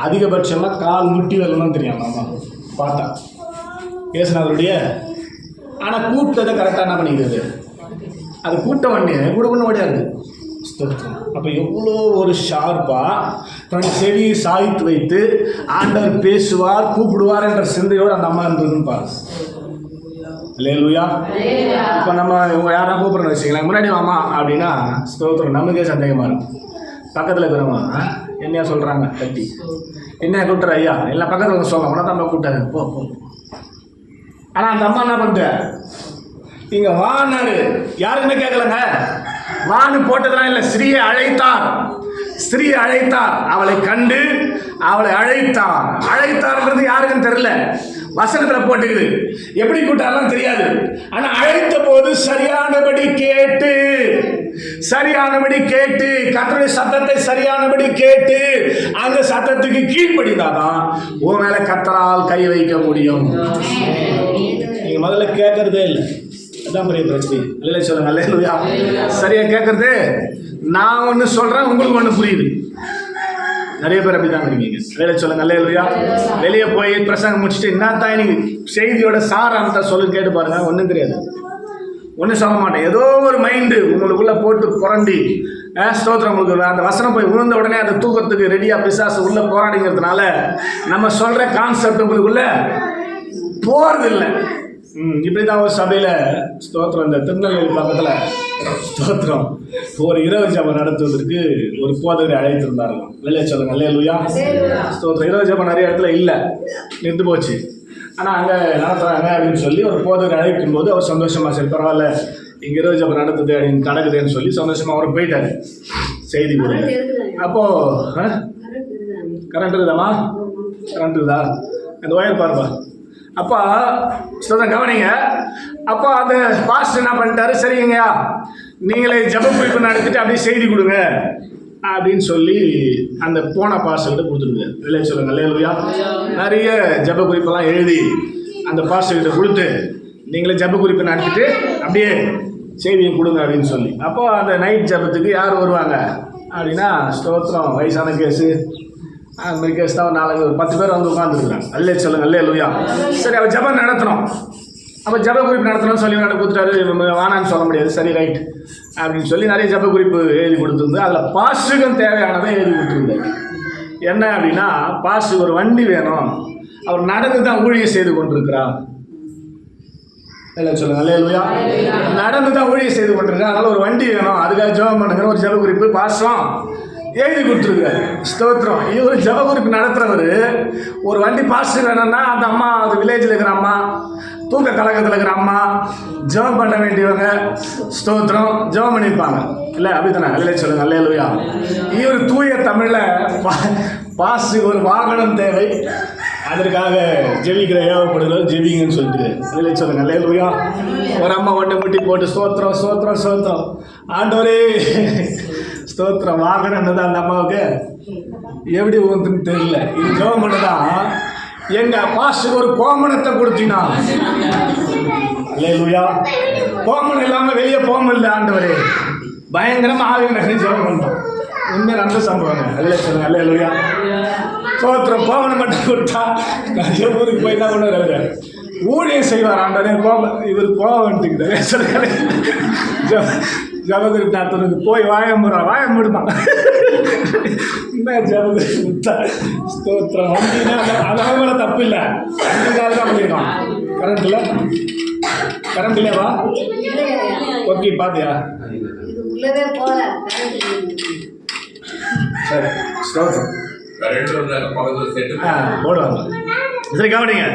அதிகபட்சமாக கால் முட்டி வரலாம் தெரியும் அந்த அம்மா பார்த்தா ஏசுநாதருடைய. ஆனால் கூப்பிட்டதை கரெக்டாக என்ன பண்ணிக்கிறது, அது கூட்ட வண்டியை கொடுக்கணும் ஓடியாது. அப்போ எவ்வளோ ஒரு ஷார்ப்பாக தன் செவியை சாய்த்து வைத்து ஆண்டவர் பேசுவார் கூப்பிடுவார் என்ற சிந்தையோடு அந்த அம்மா இருந்ததுன்னு பாரு. அல்லேலூயா. இப்போ நம்ம இவங்க யாரா கூப்பிட்றோன்னு வச்சுக்கலாம், முன்னாடி வாமா அப்படின்னா ஸ்தோத்திரம் நமக்கே சந்தேகமாக இருக்கும். பக்கத்தில் இருக்கிறவங்க என்னையா சொல்கிறாங்க கட்டி, என்ன கூப்பிட்ற ஐயா எல்லாம் பக்கத்தில் சொல்லுவாங்க, உடனே தான் கூப்பிட்டாரு போ போ. ஆனால் அந்த அம்மா என்ன பண்ணுற, இங்கே வானாரு யாருக்குமே கேட்கலங்க. வானு போட்டதெல்லாம் இல்லை, ஸ்ரீயை அழைத்தார். ஸ்ரீயை அழைத்தார், அவளை கண்டு அவளை அழைத்தார். அழைத்தார்ன்றது யாருக்குன்னு தெரியல, வசனத்தில் போட்டுக்குது. எப்படி கூட்டாலாம் தெரியாது. ஆனால் அழைத்த போது சரியானபடி கேட்டு, சரியானபடி கேட்டு, கர்த்தருடைய சத்தத்தை சரியானபடி கேட்டு அந்த சத்தத்துக்கு கீழ்ப்படிந்தாதான் உன் மேல கர்த்தரால் கை வைக்க முடியும். நீங்க முதல்ல கேட்கறதே இல்லை, அதான் பெரிய பிரச்சனை. இல்லை சொல்லுங்க அல்லேலூயா. சரியா கேட்கறது. நான் ஒன்று சொல்றேன், உங்களுக்கு ஒன்று புரியுது. நிறைய பேர் அப்படி தான் இருக்கீங்க. வேலை சொல்லுங்க அல்லேலூயா. வெளியே போய் பிரசங்கம் முடிச்சுட்டு என்ன தான் இன்னைக்கு செய்தியோட சாராம்சத்தை சொல்லு கேட்டு பாருங்க, ஒன்றும் தெரியாது, ஒன்றும் சொல்ல மாட்டேன். ஏதோ ஒரு மைண்டு உங்களுக்குள்ள போட்டு புரண்டி ஸ்தோத்திரம். உங்களுக்கு அந்த வசனம் போய் விழுந்த உடனே அந்த தூக்கத்துக்கு ரெடியாக பிசாசு உள்ள போராடிங்கிறதுனால நம்ம சொல்கிற கான்செப்ட் உங்களுக்குள்ள போகிறதில்லை. இப்படி தான் ஒரு சபையில் ஸ்தோத்திரம் இந்த திருநெல்வேலி பக்கத்தில் ஸ்தோத்திரம் ஒரு இரவு ஜபம் நடத்துவதற்கு ஒரு போதகரை அழைத்திருந்தார்கள். வெளியே சொல்லுங்க அல்லேலூயா. ஸ்தோத்திரம் இரவு ஜபம் நிறைய இடத்துல இல்லை, நின்று போச்சு. ஆனால் அங்கே நடத்துகிறாங்க அப்படின்னு சொல்லி ஒரு போதகரை அழைக்கும் போது அவர் சந்தோஷமாக சரி பரவாயில்ல இங்கே இரவு ஜபம் நடத்துது அப்படின்னு நடக்குதுன்னு சொல்லி சந்தோஷமாக அவர் போயிட்டார் செய்தி கூட. அப்போது கரண்ட் இருக்குதாம்மா, கரண்ட் இருக்குதா, அந்த ஒயர் பாருப்பா. அப்போ சொல்ல கவனிங்க. அப்போ அந்த பாஸ்டர் என்ன பண்ணிட்டாரு, சரிங்கய்யா நீங்களே ஜப குறிப்பு நடத்திட்டு அப்படியே செய்தி கொடுங்க அப்படின்னு சொல்லி அந்த போன பாஸ்டர்கிட்ட கொடுத்துருங்க. இல்லை சொல்லுங்க அல்லேலூயா. நிறைய ஜப குறிப்பெல்லாம் எழுதி அந்த பாஸ்டர்கிட்ட கொடுத்து நீங்களே ஜப குறிப்பை நடத்திட்டு அப்படியே செய்தியை கொடுங்க அப்படின்னு சொல்லி. அப்போ அந்த நைட் ஜபத்துக்கு யார் வருவாங்க அப்படின்னா ஸ்தோத்திரம் வயசான கேஸு அந்த மாதிரி கேஸ் தான். ஒரு 10 பேர் வந்து உட்காந்துருக்குறாங்க. அல்லே சொல்லுங்க அல்லேலூயா. சரி அவள் ஜபம் நடத்தணும். அப்போ ஜப குறிப்பு நடத்தணும்னு சொல்லி கொடுத்துட்டாரு. வானான்னு சொல்ல முடியாது, சரி ரைட் அப்படின்னு சொல்லி நிறைய ஜப குறிப்பு எழுதி கொடுத்துருந்து அதில் பாஸ்டுக்கும் தேவையானதை எழுதி கொடுத்துருந்தார். என்ன அப்படின்னா பாஸ்டுக்கு ஒரு வண்டி வேணும், அவர் நடந்து தான் ஊழியம் செய்து கொண்டிருக்கிறார். இல்லை சொல்லுங்க அல்லேலூயா. நடந்து தான் ஊழியம் செய்து கொண்டிருக்கிறார், அதனால் ஒரு வண்டி வேணும், அதுக்காக ஜெபம் பண்ணுங்கிற ஒரு ஜப குறிப்பு பாஸ்டம் எழுதி கொடுத்துருக்காரு. ஸ்தோத்திரம். இவர் ஜப குறிப்பு நடத்துகிறவர் ஒரு வண்டி பாஸ்டர் வேணும்னா அந்த அம்மா அது வில்லேஜில் இருக்கிற அம்மா, தூக்க கழகத்தில் இருக்கிற அம்மா ஜெபம் பண்ண வேண்டியவங்க ஸ்தோத்திரம் ஜெபம் பண்ணியிருப்பாங்க. இல்லை அப்படி தானே இல்லை சொல்லுங்க அல்லேலூயா. இவர் தூய தமிழில் பாஸ்டர் ஒரு வாகனம் தேவை, அதற்காக ஜெபிக்கிற ஏவப்படுதல் ஜெபிங்கன்னு சொல்லிட்டு இல்லை சொல்லுங்க அல்லேலூயா. ஒரு அம்மா ஒன்று முட்டி போட்டு ஸ்தோத்திரம் ஸ்தோத்திரம் ஸ்தோத்திரம் ஆண்டவரே ஸ்தோத்திரம். வாகனம் என்னதான் அந்த அம்மாவுக்கு எப்படி ஊந்துன்னு தெரியல. இது ஜெபம் பண்ணதான் எங்க பாஸ்டருக்கு ஒரு கோமணத்தை கொடுத்தீனா அல்லேலூயா. கோமணம் இல்லாமல் வெளியே போக இல்லை ஆண்டவரே, பயங்கரமாக ஆவியை ஜெபம் பண்ணோம். உண்மையை நல்ல சம்பவங்க. அல்ல சொல்லுங்க அல்லேலூயா. ஸ்தோத்திரம். கோமணம் மட்டும் கொடுத்தா நிறைய ஊருக்கு போய் தான் கொண்டு வர ஊழியம் செய்வார் ஆண்டவரே. இவர் கோவன்ட்டுக்கிட்ட சொல்லுங்க ஜபகுரு தாத்தனுக்கு போய் வாயமுடுதான் என்ன ஜபகுரு ஸ்தோத்திரம். வண்டினா அதனால மேலே தப்பு இல்லை, வண்டினால தான் பண்ணிடணும். கரண்ட் இல்லை, கரண்ட் இல்லையாவா? ஓகே பார்த்தியா? சரி ஸ்தோத்திரம் போடுவாங்க. சரி கவனிங்க.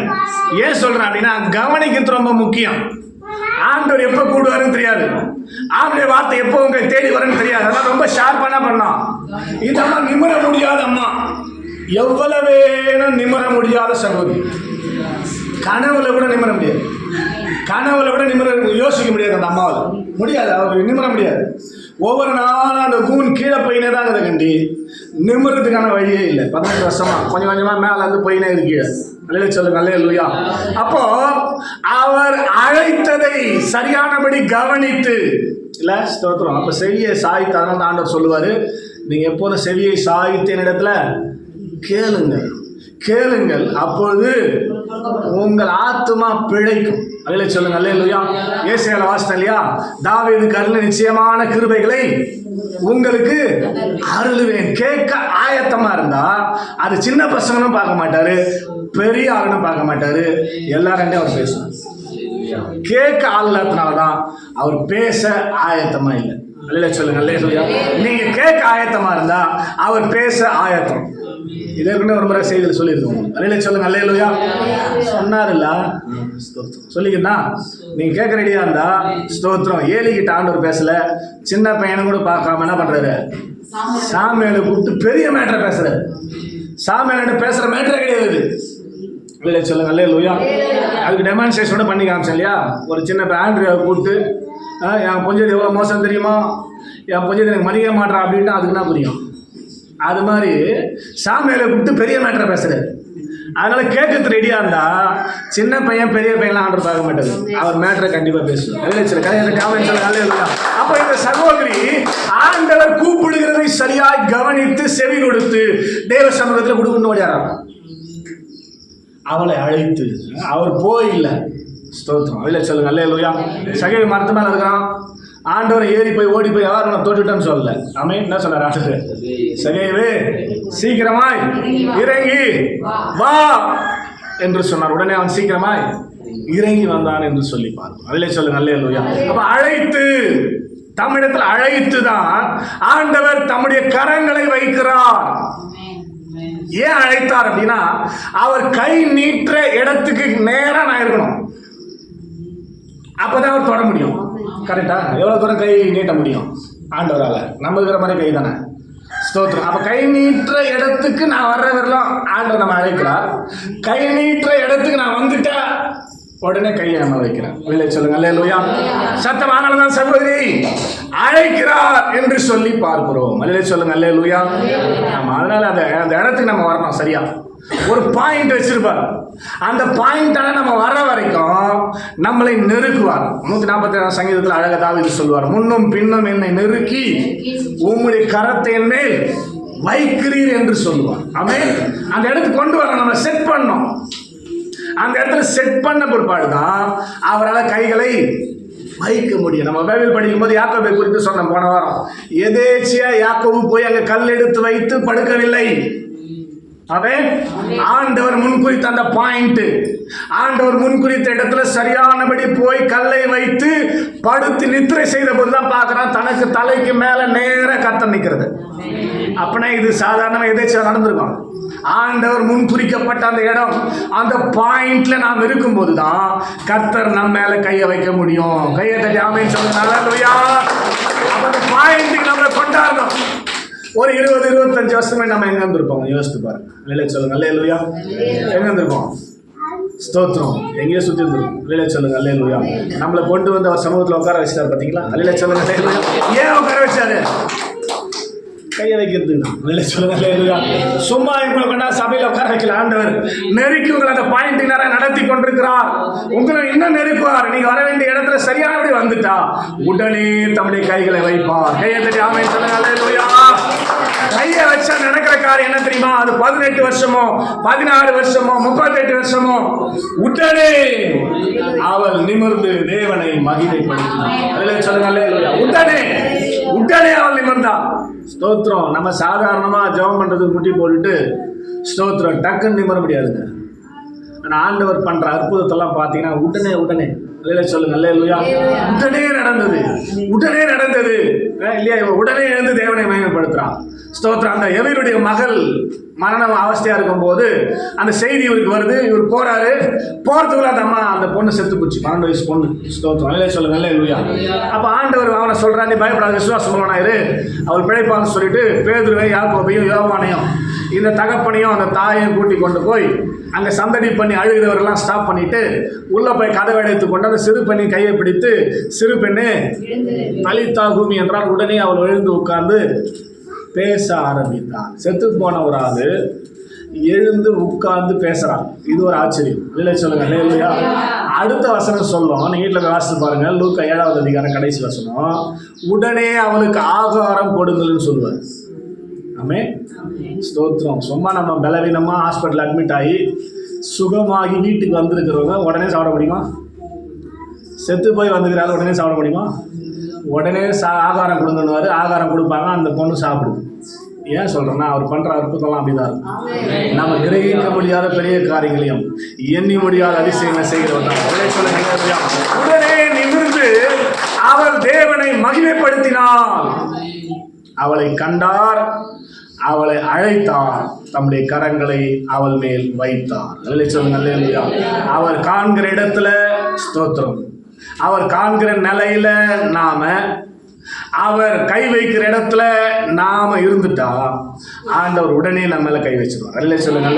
ஏன் சொல்கிறேன் அப்படின்னா கவனிக்கிறது ரொம்ப முக்கியம். ஆண்டவர் எப்போ கூடுவாருன்னு தெரியாது, ஆண்டவருடைய வார்த்தை எப்போ உங்களை தேடி வரும்னு தெரியாது. அதெல்லாம் ரொம்ப ஷார்ப்பாக பண்ணோம். இந்த அம்மா நிமிர முடியாத அம்மா, எவ்வளவு வேணும் நிமிர முடியாத சகோதரி. கனவுல கூட நிமிர முடியாது, கனவுல கூட நிமிர யோசிக்க முடியாது. அந்த அம்மாவில் முடியாது, அவர் நிமிர முடியாது. ஒவ்வொரு நாளும் அந்த கூன் கீழே போயினே தான் அதை கண்டி நிமிர்றதுக்கான வழியே இல்லை. 18 வருஷமா கொஞ்சம் கொஞ்சமாக மேலே வந்து போயினே இருக்கீங்க. அல்லேலூயா சொல்லுங்க, அல்லேலூயா. அப்போ அவர் அழைத்ததை சரியானபடி கவனித்து இல்லை ஸ்தோத்திரம். அப்போ செவியை சாய்த்து, அதனால தான் ஆண்டவர் சொல்லுவார், நீங்கள் எப்போதும் செவியை சாய்த்து என்னிடத்துல கேளுங்கள், அப்பொழுது உங்கள் ஆத்துமா பிழைக்கும். அல்லேலூயா சொல்லுங்க, அல்லேலூயா. ஏசாயால வாசித்தோம் இல்லையா, தாவீதுக்கு அருளின நிச்சயமான கிருபைகளை உங்களுக்கு அருளுவேன். கேட்க ஆயத்தமா இருந்தா அது சின்ன பசங்களும் பார்க்க மாட்டாரு, பெரிய ஆளுன்னு பார்க்க மாட்டாரு, எல்லாரும் அவர் பேசுவார். கேட்க ஆள் இல்லாதனாலதான் அவர் பேச ஆயத்தமா இல்லை. அல்லேலூயா சொல்லுங்க, அல்லேலூயா. நீங்க கேட்க ஆயத்தமா இருந்தா அவர் பேச ஆயத்தம். இதற்கு ஒரு முறை செய்தியில் சொல்லியிருக்கோம். அல்லேலூயா சொல்லுங்க, அல்லேலூயா. சொன்னார்ல, சொல்லிக்கிட்டா நீங்க கேட்க ரெடியா இருந்தா ஸ்தோத்திரம். ஏலிகிட்ட ஆண்டவர் பேசல, சின்ன பையனை கூட பார்க்காம என்ன பண்றாரு, சாமுவேலை கூப்பிட்டு பெரிய மேட்டரை பேசுறாரு. சாமுவேலை பேசுற மேட்டரே கிடையாது. அல்லேலூயா சொல்லுங்க, அல்லேலூயா. அதுக்கு டெமான்ஸ்ட்ரேஷனோட பண்ணி காமிச்சேன் இல்லையா. ஒரு சின்ன ஆண்ட்ரியாவை கூப்பிட்டு, என் பொஞ்சது எவ்வளோ மோசம் தெரியுமா, என் பொஞ்சது எனக்கு மதிக்க மாட்டேன் அப்படின்ட்டு அதுக்கு என்ன புரியும். அது மாதிரி சாமுவேலை கூப்பிட்டு பெரிய மேட்டரை பேசுறாரு. அதனால கேட்கறது ரெடியா இருந்தா சின்ன பையன் பெரிய பையன்லாம் ஆண்டவர் பார்க்க மாட்டாரு, அவர் மேட்டரை கண்டிப்பா பேசுவார். அப்ப இந்த சகோதரி ஆண்டவர் கூப்பிடுகிறதை சரியாய் கவனித்து செவி கொடுத்து தேவ சமூகத்தில் கொடுக்கணும் ஓடியாராம். அவளை அழைத்து அவர் போயில்லை. ஸ்தோத்திரம். இல்லை சொல்லுங்க, அல்லேலூயா. சகை மரத்து மேல இருக்கான், ஆண்டவர் ஏறி போய் ஓடி போய் யாரும் தொட்டுட்டேன்னு சொல்லல. ஆமென். என்ன சொன்னார் ஆண்டவர், சகையவே சீக்கிரமாய் இறங்கி வா என்று சொன்னார். உடனே அவன் சீக்கிரமாய் இறங்கி வந்தான் என்று சொல்லி பார்க்கும். அதிலே சொல்லுங்க, அல்லேலூயா. அப்ப அழைத்து, தமிழத்தில் அழைத்து தான் ஆண்டவர் தம்முடைய கரங்களை வைக்கிறார். ஏன் அழைத்தார் அப்படின்னா, அவர் கை நீட்டுற இடத்துக்கு நேரா நான் இருக்கணும், அப்பதான் அவர் தொட முடியும். கரெக்டா? எவ்வளவு தூரம் கை நீட்ட முடியும் ஆண்டவரால? நம்ம இருக்கிற மாதிரி கை தானே. ஸ்தோத்திரம். அப்ப கை நீட்டுற இடத்துக்கு நான் வர்ற வரலாம் ஆண்டவர் நம்ம அழைக்கிறார். கை நீட்டுற இடத்துக்கு நான் வந்துட்டா உடனே கையை நம்ம வைக்கிறேன். இல்லை சொல்லுங்க, அல்லேலூயா. சத்தமானதான் சகோதரி அழைக்கிறார் என்று சொல்லி பார்க்கிறோம். அல்லே சொல்லுங்க, அல்லேலூயா. ஆமா, அதனால அந்த இடத்துக்கு நம்ம வரணும். சரியா ஒரு பாயிண்ட் வச்சிருப்பார். அந்த பாயிண்டால நம்ம வர வரைக்கும் நம்மளை நெருக்குவார். 147 சங்கீதத்தில் அழகா தாவீது சொல்லுவார், முன்னும் பின்னும் என்னை நெருக்கி உம்முடைய கரத்தை என் மேல் வைக்கிறீர் என்று சொல்லுவார். ஆமென். அந்த இடத்துக்கு கொண்டு வரணும், நம்ம செட் பண்ணணும். அந்த இடத்துல செட் பண்ண பிற்பாடுதான் அவரால் கைகளை வைக்க முடியும். நம்ம பைபிள் படிக்கும் போது யாக்கோபை குறித்து சொன்னோம் போன வாரம். எதேச்சியா யாக்கோபு போய் அங்க கல் எடுத்து வைத்து படுக்கவில்லை. அவன் ஆண்டவர் முன்குறித்த அந்த பாயிண்ட், ஆண்டவர் முன்குறித்த இடத்துல சரியானபடி போய் கல்லை வைத்து படுத்து நித்திரை செய்த போதுதான் பார்க்கிறான் தனக்கு தலைக்கு மேல நேர கர்த்தர் நிற்கிறது. அப்படின்னா இது சாதாரண எதேச்சியா நடந்திருக்கும். ஆண்டவர் முன்குறிக்கப்பட்ட அந்த இடம், அந்த பாயிண்ட்ல நாம் இருக்கும் போதுதான் கர்த்தர் நம்ம மேல கையை வைக்க முடியும். கையை தட்டி ஆமென் சொல்லுங்க, அல்லேலூயா. அந்த பாயிண்ட்டுக்கு நம்மளை கொண்டாடணும். ஒரு 20-25 வருஷமே நம்ம எங்க இருந்திருப்போம் யோசித்து பாருங்க. இல்லை சொல்லுங்க, அல்லேலூயா. எங்க இருந்திருப்போம்? ஸ்தோத்திரம். எங்கேயோ சுத்தி இருந்திருக்கும். இல்லை சொல்லுங்க, அல்லேலூயா. நம்மளை கொண்டு வந்து அவர் சமூகத்தில் உட்கார வச்சுட்டாரு பார்த்தீங்களா? இல்லை சொல்லுங்க, அல்லேலூயா. ஏன் உட்கார வச்சாரு? கையை வைக்கிறதுக்கு. இல்லை சொல்லுங்க, அல்லேலூயா. சும்மா உங்களை கொண்டா சபையில் உட்கார வைக்கல. ஆண்டவர் நெருக்கி உங்களை அந்த பாயிண்ட் நேரம் நடத்தி கொண்டிருக்கிறார். உங்களை இன்னும் நெருக்குவார். நீங்க வர வேண்டிய இடத்துல சரியானபடி வந்துட்டா உடனே தம்முடைய கைகளை வைப்பார். கையை தட்டி ஆமென் சொல்லுங்க, அல்லேலூயா. கையை வச்சா நடக்கிற காரியம் என்ன தெரியுமா? அது 18 வருஷமோ 16 வருஷமோ 38 வருஷமோ உடனே அவள் நிமிர்ந்து தேவனை மகிமைப்படுத்தினார். சொல்லுங்க, அல்லேலூயா. உடனே அவள் நிமிர்ந்தா. ஸ்தோத்திரம். நம்ம சாதாரணமா ஜெபம் பண்றதுக்கு முட்டி போட்டுட்டு ஸ்தோத்திரம் டக்குன்னு நிமிர முடியாதுங்க. ஆனால் ஆண்டவர் பண்ற அற்புதத்தெல்லாம் பார்த்தீங்கன்னா உடனே இல்லையா சொல்லுங்க, அல்லேலூயா. உடனே நடந்தது இல்லையா? உடனே எழுந்து தேவனை மகிமைப்படுத்துறான். ஸ்தோத்திரம். அந்த எவருடைய மகள் மரணம் அவஸ்தையா இருக்கும் போது அந்த செய்தி இவருக்கு வருது. இவர் போறாரு. போறதுக்குள்ள அந்த அம்மா, அந்த பொண்ணு செத்து போச்சு. 12 வயசு பொண்ணு. ஸ்தோத்திரம். இல்லையா சொல்லுங்க, அல்லேலூயா. அப்ப ஆண்டவர் அவனை சொல்றான், நீ பயப்படாத, விசுவாசம் உள்ளவனாயிரு, அவள் பிழைப்பான்னு சொல்லிட்டு பேதுருவை யாக்கோபையும் யோவானையும் இந்த தகப்பனையும் அந்த தாயையும் கூட்டி கொண்டு போய் அங்கே சந்தடி பண்ணி அழுகிறவரெல்லாம் ஸ்டாப் பண்ணிட்டு உள்ள போய் கதவை அடைத்து கொண்டு அந்த சிறு பெண்ணின் கையை பிடித்து, சிறு பெண்ணு தலித்தா பூமி என்றால் உடனே அவள் எழுந்து உட்கார்ந்து பேச ஆரம்பித்தான். செத்து போன ஒரு ஆள் எழுந்து உட்கார்ந்து பேசுறான். இது ஒரு ஆச்சரியம் இல்லை சொல்லுங்க இல்லையா? அடுத்த வசனம் சொல்லும், நீங்க வீட்டில் வாசித்து பாருங்க, லூக்கா 7வது அதிகாரம் கடைசி வசனம், உடனே அவனுக்கு ஆகாரம் கொடுங்கள்னு சொல்லுவார். ஆமே, ஸ்தோத்திரம். சும்மா நம்ம பலவீனமா ஹாஸ்பிட்டல் அட்மிட் ஆகி சுகமாகி வீட்டுக்கு வந்திருக்கிறவங்க உடனே சாப்பிட முடியுமா? செத்து போய் வந்துக்கிறாரு உடனே சாப்பிட முடியுமா? உடனே ஆகாரம் கொடுங்கன்னு ஆகாரம் கொடுப்பாங்க, அந்த பொண்ணு சாப்பிடுது. ஏன் சொல்றேன்னா, அவர் பண்ற அற்புதம்லாம் அப்படிதான் இருக்கும். நம்ம கிரகிக்க முடியாத பெரிய காரியங்களையும் எண்ணி முடியாத அதிசயங்களை செய்கிறவர்கள். உடனே நிமிர்ந்து அவள் தேவனை மகிமைப்படுத்தினாள். அவளை கண்டார், அவளை அழைத்தார், தம்முடைய கரங்களை அவள் மேல் வைத்தார். சொல்லுங்க. அவர் காண்கிற இடத்துல ஸ்தோத்திரம், அவர் காண்கிற நிலையில நாம, அவர் கை வைக்கிற இடத்துல நாம இருந்துட்டா ஆண்டவர் உடனே நம்ம மேல கை வச்சிருவார். அல்ல சொல்லுங்க.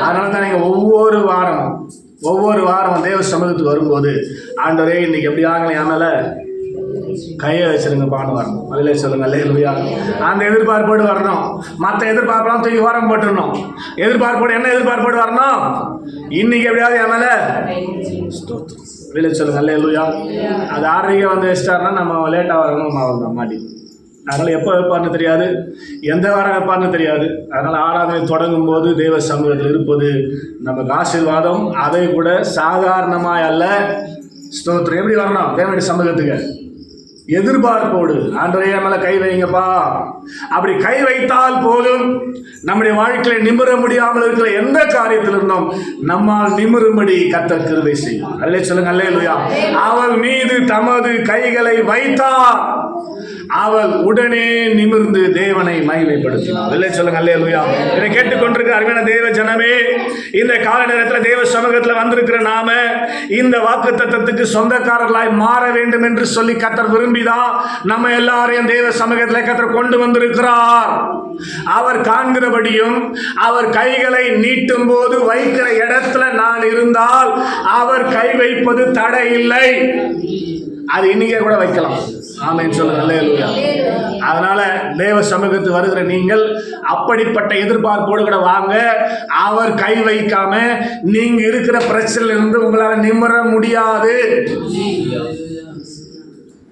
அதனால தான் நீங்க ஒவ்வொரு வாரம் தேவ சமூகத்துக்கு வரும்போது, ஆண்டவரே இன்னைக்கு எப்படி ஆகலை என் மேல கையை வச்சிருங்கப்பான்னு வரணும். அதிலே சொல்லுங்க. அல்லேலூயா. அந்த எதிர்பார்ப்போடு வரணும். மற்ற எதிர்பார்ப்பெல்லாம் தூக்கி ஓரம் போட்டுடணும். எதிர்பார்ப்போடு என்ன எதிர்பார்ப்போடு வரணும்? இன்னைக்கு எப்படியாவது என் மேல வெளியே சொல்லுங்க. அல்லேலூயா. அது 6:30 வந்து வச்சிட்டாருன்னா நம்ம லேட்டாக வரணும் அவன் மாட்டி. அதனால் எப்போ வைப்பார்னு தெரியாது, எந்த வாரம் வைப்பார்னு தெரியாது. அதனால் ஆராதனை தொடங்கும் போது தேவ சமூகத்தில் இருப்பது நமக்கு ஆசீர்வாதம். அதை கூட சாதாரணமாக அல்ல. ஸ்தோத்திரம். எப்படி வரணும் தேவனுடைய சமூகத்துக்கு? எதிர்பார்ப்போடு, ஆண்டவரே மேல கை வைங்கப்பா. அப்படி கை வைத்தால் போதும், நம்முடைய வாழ்க்கையில நிமிர முடியாமல் இருக்கிற எந்த காரியத்தில் இருந்தோம் நம்மால் நிமிரும்படி கர்த்தர் கிருபை செய்வார். அல்லே சொல்லுங்க. அல்லேலூயா. அவள் மீது தமது கைகளை வைத்தார், அவள் உடனே நிமிர்ந்து தேவனை மகிமைப்படுத்தினார். அல்லே சொல்லுங்க. அல்லேலூயா. இதை கேட்டுக்கொண்டிருக்கிற அருமையான தேவ ஜனமே, இந்த கால நேரத்தில் தேவ சமூகத்தில் வந்திருக்கிற நாம இந்த வாக்குத்தத்தத்துக்கு சொந்தக்காரர்களாய் மாற வேண்டும் என்று சொல்லி கர்த்தர் விரும்பிதான் நம்ம எல்லாரையும் தேவ சமூகத்தில் கர்த்தர் கொண்டு வந்திருக்கிறார். அவர் காண்கிறபடியும் அவர் கைகளை நீட்டும் போது வைக்கிற இடத்துல நான் இருந்தால் அவர் கை வைப்பது தடை இல்லை. அது இன்னைக்கே கூட வைக்கலாம். ஆமென் சொல்லுங்க. அல்லேலூயா. அதனால தேவ சமூகத்துக்கு வருகிற நீங்கள் அப்படிப்பட்ட எதிர்பார்ப்போடு கூட வாங்க. அவர் கை வைக்காம நீங்க இருக்கிற பிரச்சனையில இருந்து உங்களால் நிமிர முடியாது.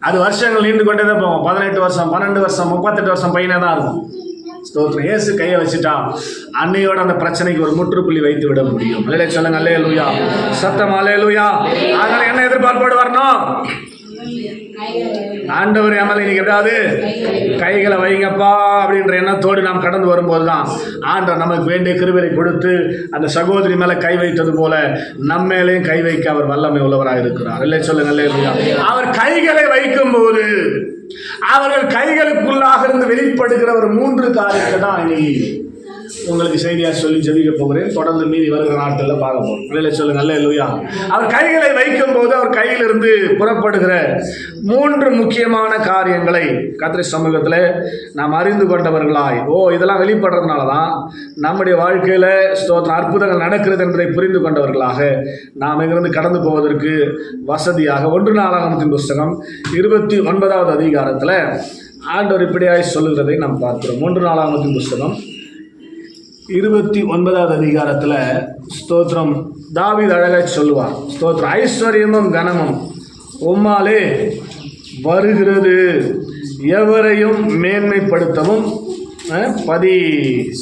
அது வருஷங்கள் நீண்டு கொண்டே தான் போகும். 18 வருஷம் 12 வருஷம் 38 வருஷம் பையனே தான் இருக்கும். ஸ்தோத்திரம். இயேசு கையை வச்சுட்டா அன்னையோட அந்த பிரச்சனைக்கு ஒரு முற்றுப்புள்ளி வைத்து விட முடியும். அல்லேலூயா சொல்லுங்க. அல்லேலூயா. சத்தம் அல்லேலூயா. அதனால என்ன எதிர்பார்ப்போடு வரணும்? ஆண்டவர் அமல இன்னைக்கு எப்படியாவது கைகளை வைங்கப்பா அப்படின்ற எண்ணத்தோடு நாம் கடந்து வரும்போது தான் ஆண்டவர் நமக்கு வேண்டிய கிருபையை கொடுத்து அந்த சகோதரி மேல கை வைத்தது போல நம்ம மேலேயும் கை வைக்க அவர் வல்லமை உள்ளவராக இருக்கிறார். இல்லை சொல்லுங்க. அல்லேலூயா. அவர் கைகளை வைக்கும் போது அவர்கள் கைகளுக்குள்ளாக இருந்து வெளிப்படுகிற ஒரு 3 காரியத்தை தான் இன்னைக்கு உங்களுக்கு செய்தியா சொல்லி ஜெபிக்க போகிறேன். தொடர்ந்து மீதி வருகிற நாட்களில் பார்க்க போகிறோம். இல்லை சொல்லுங்க. அல்லேலூயா. அவர் கைகளை வைக்கும் போது அவர் கையிலிருந்து புறப்படுகிற 3 முக்கியமான காரியங்களை கர்த்தர் சமூகத்தில் நாம் அறிந்து கொண்டவர்களாய், இதெல்லாம் வெளிப்படுறதுனால தான் நம்முடைய வாழ்க்கையில் ஸ்தோத்திரம் அற்புதங்கள் நடக்கிறது என்பதை புரிந்து கொண்டவர்களாக நாம் இங்கிருந்து கடந்து போவதற்கு வசதியாக 1 நாளாகமத்தின் புஸ்தகம் 29வது அதிகாரத்தில் ஆண்டவர் இப்படியாய் சொல்லுகிறதை நாம் பார்க்கிறோம். 1 நாளாகமத்தின் புஸ்தகம் 29வது அதிகாரத்தில் ஸ்தோத்திரம் தாவீது அழகாய் சொல்லுவார். ஸ்தோத்திரம். ஐஸ்வர்யமும் கனமும் உம்மாலே வருகிறது, எவரையும் மேன்மைப்படுத்தவும்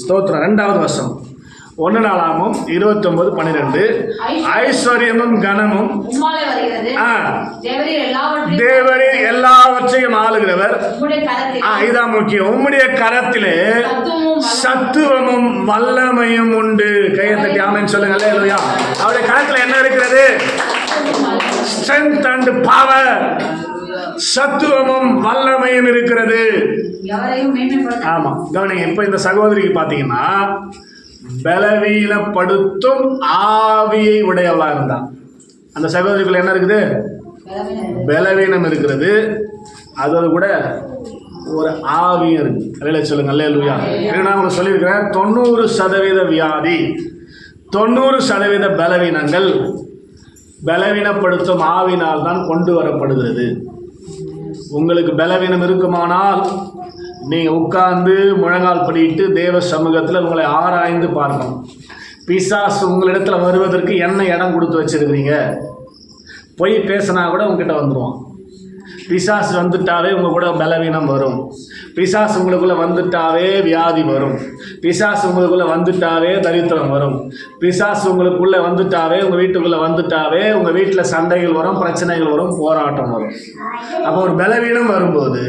ஸ்தோத்திரம் 2வது வசனம் 1 நாளாகமம் 29:12 ஐஸ்வர்யமும் கனமும் தேவரே எல்லாவற்றையும் ஆளுகிறவர். இதான் முக்கியம். உம்முடைய கரத்திலே சத்துவமும் வல்லமையும் உண்டு. கையை தட்டி ஆமென் சொல்லுங்க. அல்லேலூயா. அவருடைய கரத்துல என்ன இருக்கிறது? Strength and power. சத்துவமும் வல்லமையும் இருக்கிறது. ஆமா, கவனிங்க. இப்ப இந்த சகோதரிக்கு பாத்தீங்கன்னா பலவீனப்படுத்தும் ஆவியை உடையவளா இருந்தான். அந்த சகோதரிக்குள்ள என்ன இருக்குது? பலவீனம் இருக்கிறது. அதோடு கூட ஒரு ஆவியும் இருக்கு. அல்லேலூயா சொல்லுங்க. அல்லேலூயா. நான் உங்களுக்கு சொல்லியிருக்கிறேன், 90% வியாதி, 90% பலவீனங்கள் பலவீனப்படுத்தும் ஆவினால் தான் கொண்டு வரப்படுகிறது. உங்களுக்கு பலவீனம் இருக்குமானால் நீங்கள் உட்கார்ந்து முழங்கால் படிட்டு தேவ சமூகத்தில் உங்களை ஆராய்ந்து பார்க்கணும். பிசாசு உங்களிடத்துல வருவதற்கு என்ன இடம் கொடுத்து வச்சிருக்கிறீங்க? பொய் பேசினா கூட உங்ககிட்ட வந்துடுவான். பிசாசு வந்துட்டாவே உங்கள் கூட பலவீனம் வரும். பிசாசு உங்களுக்குள்ளே வந்துட்டாவே வியாதி வரும். பிசாசு உங்களுக்குள்ளே வந்துட்டாவே தரித்திரம் வரும். பிசாசு உங்களுக்குள்ளே வந்துட்டாவே உங்கள் வீட்டுக்குள்ளே வந்துட்டாவே உங்கள் வீட்டில் சண்டைகள் வரும், பிரச்சனைகள் வரும், போராட்டம் வரும். அப்போ ஒரு பலவீனம் வரும்போது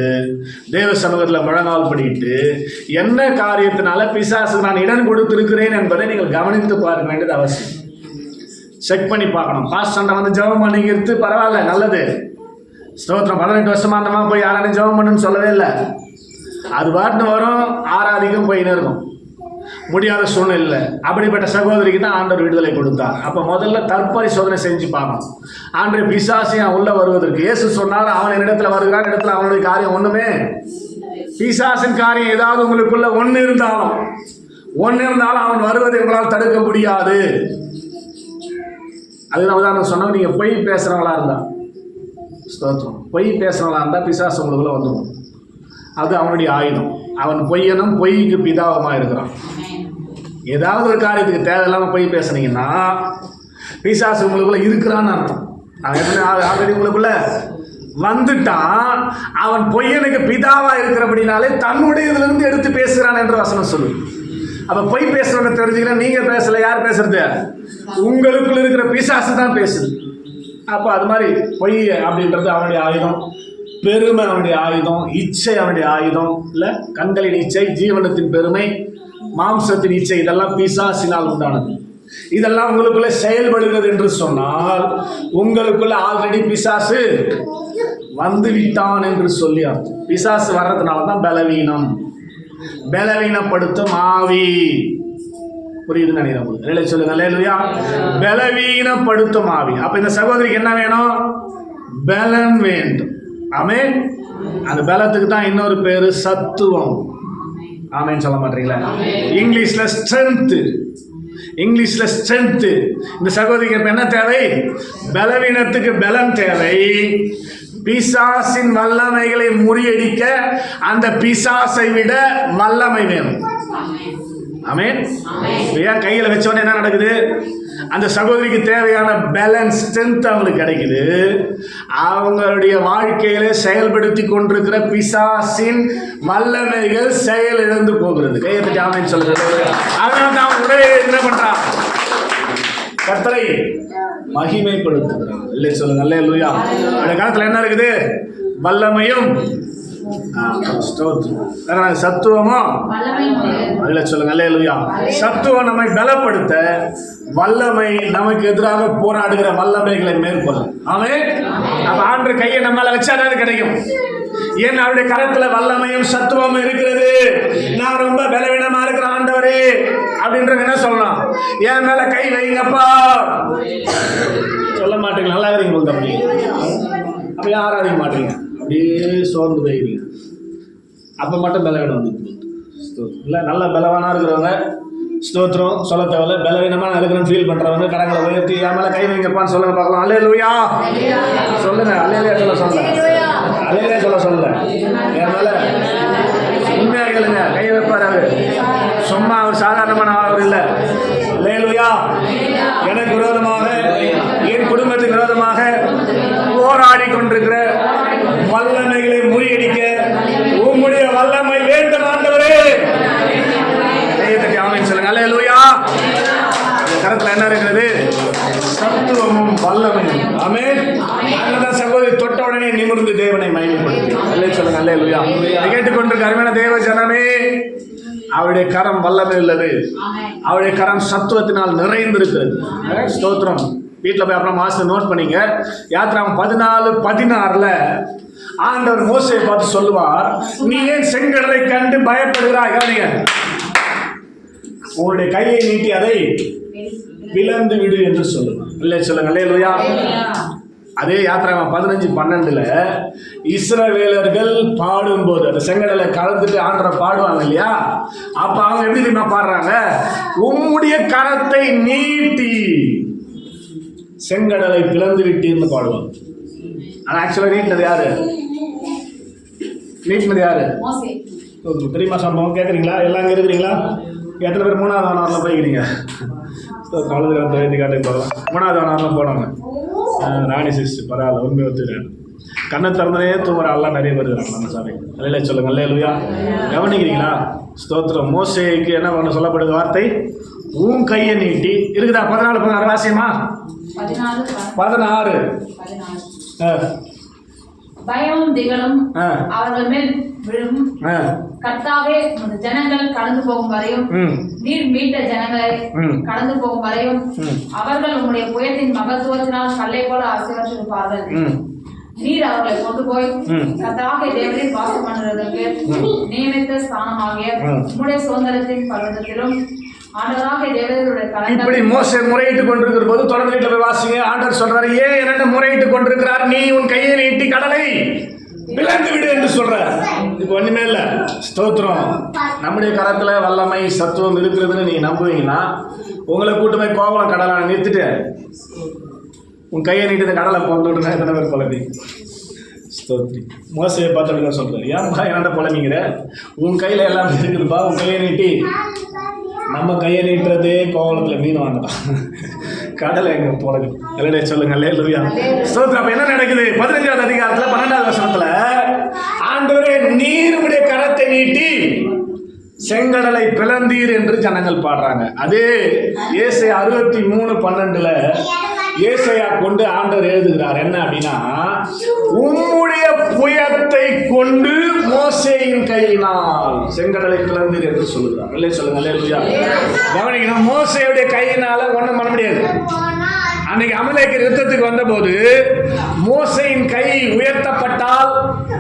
தேவ சமூகத்தில் முழங்கால் படிட்டு என்ன காரியத்தினால பிசாசு நான் இடம் கொடுத்திருக்கிறேன் என்பதை நீங்கள் கவனித்து பார்க்க வேண்டியது அவசியம். செக் பண்ணி பார்க்கணும். பாஸ்ட் சண்டை வந்து ஜெபம் பண்ணிக்கிறது பரவாயில்ல, நல்லது, ஸ்தோத்திரம். 18 வருஷமா அந்த மாதிரி போய் யாராலையும் ஜெபம் பண்ணுன்னு சொல்லவே இல்லை. அது பாட்டுன்னு வரும், ஆராதிக்கும் போயின்னு இருக்கும், முடியாத சூழ்நிலை. அப்படிப்பட்ட சகோதரிக்கு தான் ஆண்டவர் விடுதலை கொடுத்தார். அப்போ முதல்ல தற்பரிசோதனை செஞ்சு பார்க்கணும். ஆண்டவர் பிசாசியம் உள்ள வருவதற்கு இயேசு சொன்னார், அவன் என்னிடத்துல வருகிறான், இடத்துல அவனுடைய காரியம் ஒண்ணுமே. பிசாசின் காரியம் ஏதாவது உங்களுக்குள்ள ஒன்று இருந்தாலும் அவன் வருவதை உங்களால் தடுக்க முடியாது. அதுதான் உதாரணம் சொன்னா, நீங்க பொய் பேசுறவங்களா இருந்தா, ஸ்தோத்திரம், பொய் பேசுறவங்களா இருந்தா பிசாசு உங்களுக்குள்ள வந்துடும். அது அவனுடைய ஆயுதம். அவன் பொய்யனும் பொய்க்கு பிதாவமா இருக்கிறான். ஏதாவது ஒரு காரியத்துக்கு தேவையில்லாம பொய் பேசுனீங்கன்னா பிசாசு உங்களுக்குள்ள இருக்கிறான்னு அர்த்தம். அவன் ஆல்ரெடி உங்களுக்குள்ள வந்துட்டான். அவன் பொய்யனுக்கு பிதாவா இருக்கிறபடினாலே தன்னுடைய இதுல இருந்து எடுத்து பேசுகிறான் என்று வசனம் சொல்லு. அப்ப பொய் பேசுறவங்க தெரிஞ்சுக்கிறேன், நீங்க பேசல, யார் பேசுறது? உங்களுக்குள்ள இருக்கிற பிசாசு தான் பேசுது. அப்போ அது மாதிரி பொய் அப்படின்றது அவனுடைய ஆயுதம். பெருமை அவனுடைய ஆயுதம். இச்சை அவனுடைய ஆயுதம். இல்லை, கண்களின் இச்சை, ஜீவனத்தின் பெருமை, மாம்சத்தின் இச்சை, இதெல்லாம் பிசாசினால் உண்டானது. இதெல்லாம் உங்களுக்குள்ள செயல்படுகிறது என்று சொன்னால் உங்களுக்குள்ள ஆல்ரெடி பிசாசு வந்து விட்டான் என்று சொல்லி அர்த்தம். பிசாசு வர்றதுனால தான் பலவீனம், பலவீனப்படுத்தும் ஆவி. புரியுதுன்னு நினைக்கிறேன் உங்களுக்கு. சொல்லுங்க அல்லேலூயா. பலவீனப்படுத்தும் ஆவி. அப்ப இந்த சகோதரிக்கு என்ன வேணும்? பலன் வேண்டும். ஆமென். அந்த பலத்துக்கு தான் இன்னொரு பேரு சத்துவம். ஆமென் சொல்ல மாட்டீங்களா? இங்கிலீஷ்ல ஸ்ட்ரென்த். இங்கிலீஷ்ல ஸ்ட்ரென்த். இந்த சகோதரிக்கு இப்ப என்ன தேவை? பலவீனத்துக்கு பலன் தேவை. பிசாசின் வல்லமைகளை முறியடிக்க அந்த பிசாசை விட வல்லமை வேணும். ஆமென். ஏன் கையில் வச்சோன்னே என்ன நடக்குது? அந்த சகோதரிக்கு தேவையான பேலன்ஸ், ஸ்ட்ரென்த் அவங்களுக்கு கிடைக்குது. அவங்களுடைய வாழ்க்கையில செயல்படுத்தி கொண்டிருக்கிற பிசாசின் வல்லமைகள் செயல் இழந்து போகிறது. கையை தட்டி ஆமென் சொல்லுங்க. அதனால தான் அவன் உடனே என்ன பண்றான்? கர்த்தரை மகிமைப்படுத்துகிறான். இல்லை சொல்லுங்க அல்லேலூயா. அந்த காலத்துல என்ன இருக்குது? வல்லமையும் சத்துவமும். அல்ல சொல்லுங்க அல்லேலூயா. சத்துவம் நம்மை பலப்படுத்த, வல்லமை நமக்கு எதிராக போராடுகிற வல்லமைகளை மேற்கொள்ளும். ஆமென். அப்ப ஆண்டவர் கையை நம்மால வச்சாதான் கிடைக்கும். ஏன் அவருடைய கரத்துல வல்லமையும் சத்துவமும் இருக்கிறது. நான் ரொம்ப பலவீனமா இருக்கிற ஆண்டவரே அப்படின்ற என்ன சொல்லலாம்? என் மேல கை வைங்கப்பா சொல்ல மாட்டீங்க. நல்லா இருக்கிறீங்க போது அப்படி அப்படியே ஆராதிக்க மாட்டீங்க, அப்படியே சோர்ந்து போயிருக்கீங்க. அப்போ மட்டும் பலவீனம் வந்து இல்லை. நல்ல பலவானா இருக்கிறவங்க ஸ்தோத்திரம் சொல்ல தேவையில்ல. பலவீனமாக இருக்கிறேன்னு ஃபீல் பண்ணுறவங்க கடங்களை உயர்த்தி என் மேலே கை வைங்கப்பான்னு சொல்லுங்க பார்க்கலாம். அல்லேலூயா சொல்லுங்க. அல்லேலூயா சொல்ல அல்லேலூயா சொல்ல என் மேலே உண்மையாக கேளுங்க. கை வைப்பார் அவர். சும்மா அவர் சாதாரணமான ஆளவர் இல்லை. அல்லேலூயா. எனக்கு விரோதமாக, என் குடும்பத்துக்கு விரோதமாக போராடி கொண்டிருக்கிற வல்லமைகளை முறியடிக்க உம்முடைய வல்லமை வேண்டும் ஆண்டவரே. ஆமென் சொல்லுங்க. அல்லேலூயா. கரத்துல என்ன இருக்கிறது? சத்துவமும் வல்லமையும். ஆமென். அதனால சகோதரி தொட்ட உடனே நிமிர்ந்து தேவனை மகிமைப்படுத்து. அல்லேலூயா சொல்லுங்க. அல்லேலூயா. கேட்டுக்கொண்டிருக்க அருமையான தேவ ஜனமே, அவருடைய கரம் வல்லமை உள்ளது. அவருடைய கரம் சத்துவத்தினால் நிறைந்திருக்கிறது. ஸ்தோத்திரம். வீட்டில் போய் அப்புறம் மாஸ்டர் நோட் பண்ணிங்க. யாத்திராகமம் 14:16 ஆண்டவர் மோசேயை பார்த்து சொல்லுவார், நீ ஏன் செங்கடலை கண்டு பயப்படுகிறாய்? கவனிங்க. உங்களுடைய கையை நீட்டி அதை பிளந்து விடு என்று சொல்லுவார். இல்லை சொல்லுங்க. அல்லேலூயா. அதே யாத்திராகமம் 15:12 இஸ்ரவேலர்கள் பாடும்போது அந்த செங்கடலை கலந்துட்டு ஆண்டரை பாடுவாங்க இல்லையா? அப்ப அவங்க எப்படி தெரியுமா பாடுறாங்க? உம்முடைய கரத்தை நீட்டி செங்கடலை பிளந்து விட்டீர்னு பாடுவாங்க. ஆனா ஆக்சுவலா நீட்டினது யாரு? தெரியுமா சம்பவம்? கேட்குறீங்களா? எல்லாம் அங்கே இருக்கிறீங்களா? எத்தனை பேர் 3வது வானவரில் போய்க்கிறீங்க? காலேஜில் வந்து எழுதி காட்டுக்கு போகலாம். 3வது வானவரில் போனவங்க ராணி சிஸ்டர் பரவாயில்ல, உண்மை ஒத்துக்கிறேன். கண்ணை திறந்தனே தூங்குற ஆள்லாம் நிறைய பேர் இருக்கிறாங்க நம்ம சாமி. அல்லையில சொல்லுங்க, அல்லேலூயா. கவனிக்கிறீங்களா? ஸ்தோத்திரம். மோசேக்கு என்ன பண்ண சொல்லப்படுது வார்த்தை? உன் கையை நீட்டி இருக்குதா? 14 வாசியமா? 16. பயமும் திகழும் அவர்கள் மேல் விழும். கர்த்தாவே ஜனங்கள் கடந்து போகும் வரையும், நீர் மீட்ட ஜனங்களை கடந்து போகும் வரையும் அவர்கள் உங்களுடைய புயத்தின் மகத்துவத்தினால் கல்லை போல ஆசீர்வதிப்பார்கள். நீர் அவர்களை கொண்டு போய் கர்த்தாவே தேவனின் வாசம் பண்ணுவதற்கு நியமித்த ஸ்தானமாகிய உம்முடைய சுதந்திரத்தின் பர்வதத்திலும் இப்படி மோசே முறையிட்டு கொண்டிருக்கிற போது தொடர்ந்து வீட்டில் போய் வாசிங்க. ஆண்டவர் சொல்றாரு, ஏன் என்ன முறையிட்டு கொண்டிருக்கிறார்? நீ உன் கையை நீட்டி கடலை பிளந்து விடு என்று சொல்ற. இப்ப ஒண்ணுமே இல்ல. ஸ்தோத்திரம். நம்முடைய கரத்துல வல்லமை சத்துவம் இருக்கிறதுன்னு நீங்க நம்புவீங்கன்னா உங்களை கூட்டு போய் கோவலம் கடலை நிறுத்திட்டு உன் கையை நீட்டி இந்த கடலை போன்னு எத்தனை பேர் குழந்தை? ஸ்தோத்ரி. மோசையை பார்த்து சொல்றாரு, ஏன்பா என்னடா புலம்பிங்கிற? உன் கையில எல்லாம் இருக்குதுப்பா, உன் கையை நீட்டி. நம்ம கையை நீட்டுறதே கோவலத்தில் மீன் வாங்கலாம், கடலை எங்க போறது? அல்லையே சொல்லுங்க, அல்லேலூயா. ஸ்தோத்திரம். அப்ப என்ன நடக்குது? 15வது அதிகாரத்துல 12வது வசனத்துல ஆண்டவரே நீர் உம்முடைய கரத்தை நீட்டி செங்கடலை பிளந்தீர் என்று ஜனங்கள் பாடுறாங்க. அதே ஏசாயா 63:12 ஏசாயா கொண்டு ஆண்டவர் எழுதுகிறார். என்ன அப்படின்னா, உம்முடைய புயத்தை கொண்டு மோசேயின் கையினால் செங்கடலை பிளந்தீர் என்று சொல்லுகிறார். இல்லை சொல்லுங்க, அல்லேலூயா. கவனிக்கணும், மோசேயுடைய கையினால ஒண்ணும் பண்ண முடியாது. அன்னைக்கு அமலேக்கர் யுத்தத்துக்கு வந்தபோது மோசேயின் கை உயர்த்தப்பட்டால்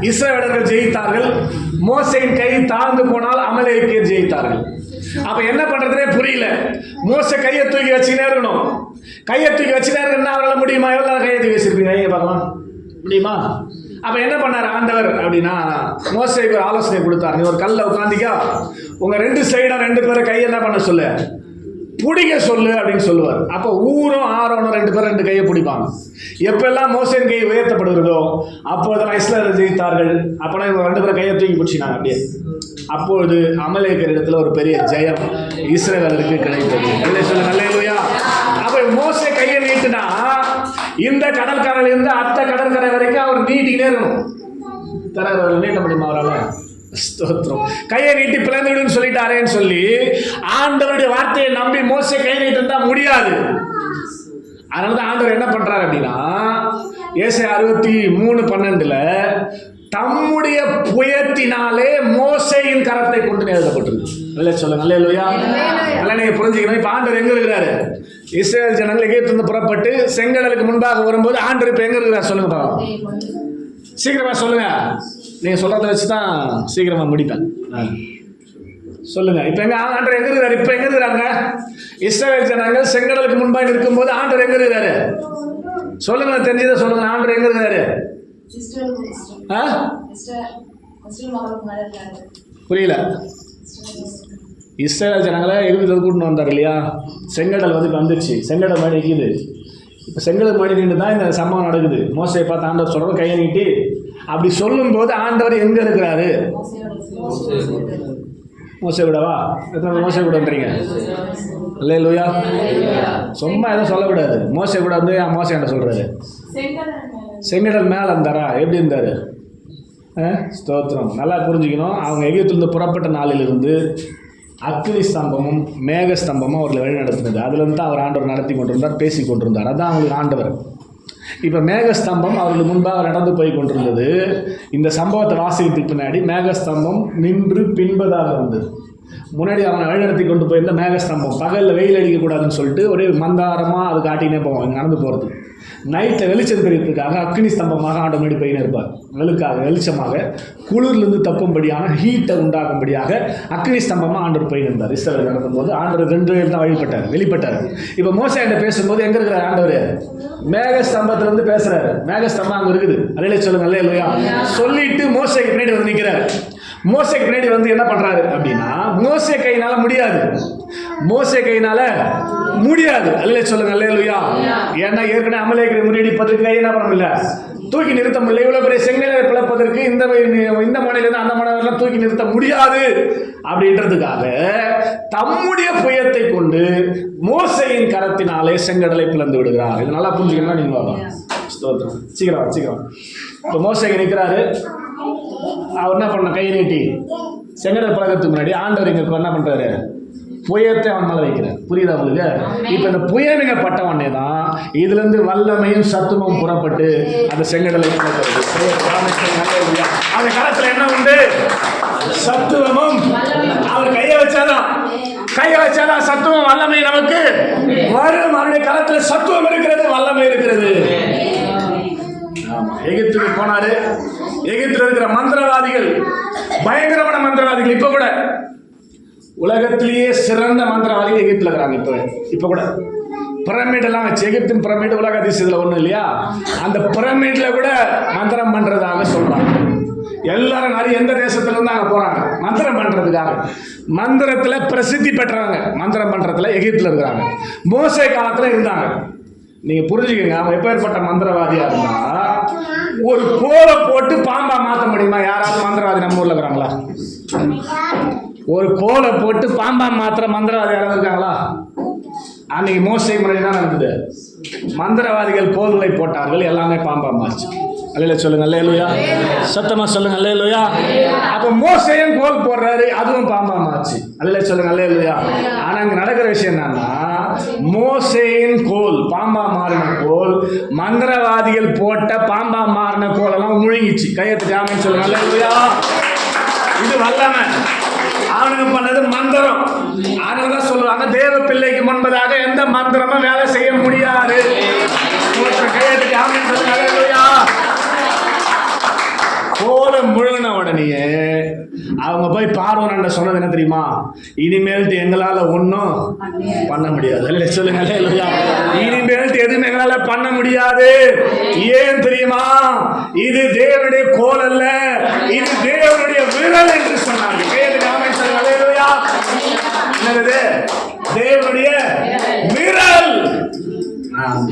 இஸ்ரவேலர்கள் ஜெயித்தார்கள். மோசேயின் கை தாழ்ந்து போனால் அமலேக்கர் ஜெயித்தார்கள். அப்ப என்ன பண்றதுனே புரியல. மோசே கையை தூக்கி வச்சுக்கினே இருக்கணும். கையை தூக்கி வச்சுட்டே என்ன அவரால் முடியுமா? எவ்வளோ கையை தூக்கி வச்சிருப்பீங்க? கையை பார்க்கலாம், முடியுமா? அப்ப என்ன பண்ணார் ஆண்டவர் அப்படின்னா, மோசேக்கு ஒரு ஆலோசனை கொடுத்தார். நீ ஒரு கல்ல உட்காந்திக்கா, உங்க 2 சைடும் 2 பேரை கையை என்ன பண்ண சொல்லு, பிடிக்க சொல்லு அப்படின்னு சொல்லுவார். அப்போ ஊரும் ஆரோனும் 2 பேரும் 2 கையை பிடிப்பாங்க. எப்பெல்லாம் மோசேயின் கை உயர்த்தப்படுகிறதோ அப்போதெல்லாம் இஸ்ரவேலர்கள் ஜெயித்தார்கள். அப்போனா இவங்க 2 பேரும் கையை தூக்கி பிடிச்சினாங்க அப்படியே. அப்பொழுது அமலேக்கர் இடத்துல ஒரு பெரிய ஜெயம் இஸ்ரவேலருக்கு கிடைத்தது. அல்லேலூயா. அப்ப மோசே கையை நீட்டினா இந்த கடற்கரையில இருந்து அத்த கடற்கரை வரைக்கும் அவர் நீட்டிக்கிட்டே இருக்கணும். நீட்ட முடியுமா அவரால்? ஸ்தோத்திரம். கையை நீட்டி பிளந்துடுன்னு சொல்லிட்டாரேன்னு சொல்லி ஆண்டவருடைய வார்த்தையை நம்பி மோசே கை நீட்டிருந்தா முடியாது. அதனாலதான் ஆண்டவர் என்ன பண்றாரு அப்படின்னா, ஏசாயா 63:12 தம்முடைய புயத்தினாலே மோசேயின் கரத்தை கொண்டு எழுதப்பட்டிருக்கு. இல்லை சொல்லுங்க, அல்லேலூயா. நல்லா நீங்க புரிஞ்சுக்கணும். இப்ப ஆண்டவர் எங்க இருக்கிறாரு? இஸ்ரவேல் ஜனங்கள் எகிப்திலிருந்து புறப்பட்டு செங்கடலுக்கு முன்பாக வரும்போது ஆண்டவர் இப்ப எங்க இருக்கிறார்? சொல்லுங்க பாருங்க, சீக்கிரமா சொல்லுங்க. நீங்க சொல்றதை வச்சுதான் சீக்கிரமா முடிப்பேன். சொல்லுங்க, இப்ப எங்க ஆண்டவர் எங்க இருக்கிறாரு? இப்ப எங்க இருக்கிறாங்க? இஸ்ரவேல் ஜனங்கள் செங்கடலுக்கு முன்பாக இருக்கும்போது ஆண்டவர் எங்க இருக்கிறாரு? சொல்லுங்க, தெரிஞ்சதை சொல்லுங்க. ஆண்டவர் எங்க இருக்கிறாரு? புரியல. இஸ்ரவேல் ஜனங்களை எகிப்திலிருந்து கூட்டிட்டு வந்தார் இல்லையா? செங்கடல் வந்து வந்துருச்சு. செங்கடல் மாதிரி நிற்கிது. இப்போ செங்கடல் மாதிரி நின்று தான் இந்த சம்பவம் நடக்குது. மோசையை பார்த்து ஆண்டவர் சொல்கிறோம் கையை நீட்டி. அப்படி சொல்லும்போது ஆண்டவர் எங்கே இருக்கிறாரு? மோசை விடவா? எத்தனை மோசை கூட வந்துறீங்க? அல்லேலூயா. சும்மா எதுவும் சொல்லக்கூடாது. மோசை கூட வந்து மோசை என்ன சொல்கிறாரு? செங்கடல் மேலே இருந்தாரா? எப்படி இருந்தார்? ஸ்தோத்திரம். நல்லா புரிஞ்சுக்கணும். அவங்க எகிப்திலிருந்து புறப்பட்ட நாளிலிருந்து அக்னி ஸ்தம்பமும் மேக ஸ்தம்பமும் அவர்களை வழி நடத்தினது. அதுலேருந்து தான் அவர் ஆண்டவர் நடத்தி கொண்டிருந்தார், பேசி கொண்டிருந்தார். அதுதான் அவங்களுக்கு ஆண்டவர். இப்போ மேகஸ்தம்பம் அவர்களுக்கு முன்பாக நடந்து போய் கொண்டிருந்தது. இந்த சம்பவத்தை வாசிக்கிறதுக்கு பின்னாடி மேகஸ்தம்பம் நின்று பின்பதாக இருந்தது. முன்னாடி அவனை வழிநடத்தி கொண்டு போயிருந்த மேகஸ்தம்பம் பகலில் வெயில் அடிக்கக்கூடாதுன்னு சொல்லிட்டு ஒரே மந்தாரமாக அது காட்டினே போவோம் நடந்து போகிறது. நைட்டில் வெளிச்சம் தெரியறதுக்காக அக்னி ஸ்தம்பமாக ஆண்டு முன்னாடி போயின்னு இருப்பார். வெளிச்சமாக குளிர்லேருந்து தப்பும்படியான ஹீட்டை உண்டாகும்படியாக அக்னி ஸ்தம்பமாக ஆண்டவர் போயின்னு இருந்தார். இஸ்ரவேல் நடக்கும்போது ஆண்டவர் 2 பேர் தான் வெளிப்பட்டார். இப்போ மோசேட்ட பேசும்போது எங்கே இருக்கிறார் ஆண்டவர்? மேகஸ்தம்பத்திலேருந்து பேசுகிறாரு. மேகஸ்தம்பம் அங்கே இருக்குது. அல்லேலூயா சொல்லுங்க, அல்லேலூயா. சொல்லிட்டு மோசேக்கு பின்னாடி வந்து நிற்கிறார். மோசேக்கு பின்னாடி வந்து என்ன பண்ணுறாரு அப்படின்னா, மோசே கையினால முடியாது. மோசே கையினால முடியாது. அல்லேலூயா சொல்லுங்க, அல்லேலூயா. ஏன்னா ஏற்கனவே அமலேக்கரை முறியடிப்பதற்கு கை என்ன பண்ண முடியல? தூக்கி நிறுத்த முடியல. இவ்வளவு பெரிய செங்கலை பிளப்பதற்கு இந்த மனையிலிருந்து அந்த மனைவரெல்லாம் தூக்கி நிறுத்த முடியாது அப்படின்றதுக்காக தம்முடைய புயத்தை கொண்டு மோசையின் கரத்தினாலே செங்கடலை பிளந்து விடுகிறார். இது நல்லா புரிஞ்சுக்கணும். நீங்க ஸ்தோத்திரம். சீக்கிரம் இப்போ மோசைக்கு நிற்கிறாரு. அவர் என்ன பண்ண, கையை நீட்டி செங்கடல் பழக்கத்துக்கு முன்னாடி ஆண்டவர் இங்க என்ன பண்றாரு, புயத்தை அவன் மேலே வைக்கிறார். புரியுதா உங்களுக்கு? இப்போ இந்த புயலுங்க பட்ட உடனே தான் இதுல இருந்து வல்லமையும் சத்துவமும் புறப்பட்டு அந்த செங்கடலை பிளக்கிறது. அந்த காலத்துல என்ன உண்டு? சத்துவமும். அவர் கையை வச்சாதான் சத்துவம் வல்லமை நமக்கு வரும். அவருடைய காலத்துல சத்துவம் இருக்கிறது, வல்லமை இருக்கிறது. எகிப்துக்கு போனாரு. எகிப்துல இருக்கிற மந்திரவாதிகள், பயங்கரமான மந்திரவாதிகள், இப்ப கூட உலகத்திலேயே சிறந்த மந்திரவாதிகள் எகிப்துல இருக்கிறாங்க. இப்ப கூட பிரமிட் எல்லாம் வச்சு, எகிப்தின் பிரமிட் உலக அதிசயத்துல ஒண்ணும் இல்லையா, அந்த பிரமிட்ல கூட மந்திரம் பண்றதாக சொல்றாங்க. எல்லாரும் நிறைய எந்த தேசத்துல இருந்து அங்க போறாங்க மந்திரம் பண்றதுக்காக. மந்திரத்துல பிரசித்தி பெற்றவங்க மந்திரம் பண்றதுல எகிப்துல இருக்கிறாங்க. மோசே காலத்துல இருந்தாங்க. நீங்க புரிஞ்சுக்கங்க, அவன் எப்பேற்பட்ட மந்திரவாதியா இருந்தா ஒரு கோலை போட்டு பாம்பா மாற்ற முடியுமா? யாராவது மந்திரவாதி நம்ம ஊர்ல இருக்கிறாங்களா? ஒரு கோலை போட்டு பாம்பா மாத்திர மந்திரவாதி யாராவது இருக்காங்களா? அன்னைக்கு மோசை முறை தான் நடந்தது. மந்திரவாதிகள் கோல்களை போட்டார்கள், எல்லாமே பாம்பா மாச்சு. அல்லேலூயா சொல்லுங்க, அல்லேலூயா. சத்தமா சொல்லுங்க, அல்லேலூயா. அப்ப மோசையும் கோல் போடுறாரு, அதுவும் பாம்பா மாச்சு. அல்லேலூயா சொல்லுங்க, அல்லேலூயா. ஆனா அங்க நடக்கிற விஷயம் என்னன்னா, மோசேயின் கோல் பாம்பா மாறின கோல் மந்திரவாதிகள் போட்ட பாம்பா மாறின கோல் எல்லாம் முழுங்கிச்சு. கையெழுத்து ஆமென் சொல்லுங்க, அல்லேலூயா. இது வல்லமை. அவனுக்கு பண்ணது மந்திரம். அதனாலதான் சொல்லுவாங்க, தேவ பிள்ளைக்கு முன்பதாக எந்த மந்திரமும் வேலை செய்ய முடியாது. கையெழுத்து ஆமென் சொல்லுங்க, அல்லேலூயா. கோலம் முழுங்கின உடனேயே அவங்க போய் பார்வோன்ட்ட சொன்னது என்ன தெரியுமா? இனிமேல்ட்டு எங்களால ஒன்றும் பண்ண முடியாது. சொல்லுங்க, இனிமேல்ட்டு எதுவும் எங்களால பண்ண முடியாது. ஏன் தெரியுமா? இது தேவனுடைய கோல் அல்ல, இது தேவனுடைய விரல் என்று சொன்னாங்க. என்னது? தேவனுடைய விரல்.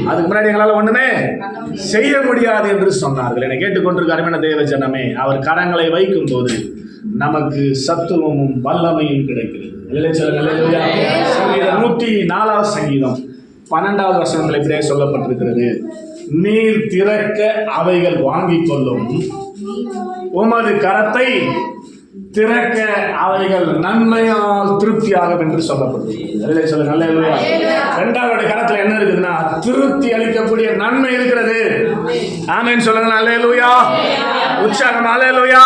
அதுக்கு முன்னாடி எங்களால ஒண்ணுமே செய்ய முடியாது என்று சொன்னார்கள். என்னை கேட்டுக்கொண்டிருக்க அருமையான தேவ ஜனமே, அவர் கரங்களை வைக்கும் போது நமக்கு சத்துவமும் வல்லமையும் கிடைக்கிறது. 104 சங்கீதம் 12வது வசனத்தில் இப்படியே சொல்லப்பட்டிருக்கிறது, நீர் திறக்க அவைகள் வாங்கிக் கொள்ளும், உமது கரத்தை திறக்க அவைகள் நன்மையால் திருப்தியாகும் என்று சொல்லப்பட்டிருக்கிறது. சொல்லுங்க, அல்லேலூயா. இரண்டாவது கரத்துல என்ன இருக்குதுன்னா, திருப்தி அளிக்கக்கூடிய நன்மை இருக்கிறது. ஆமென் சொல்லுங்க, அல்லேலூயா. உற்சாகம், அல்லேலூயா.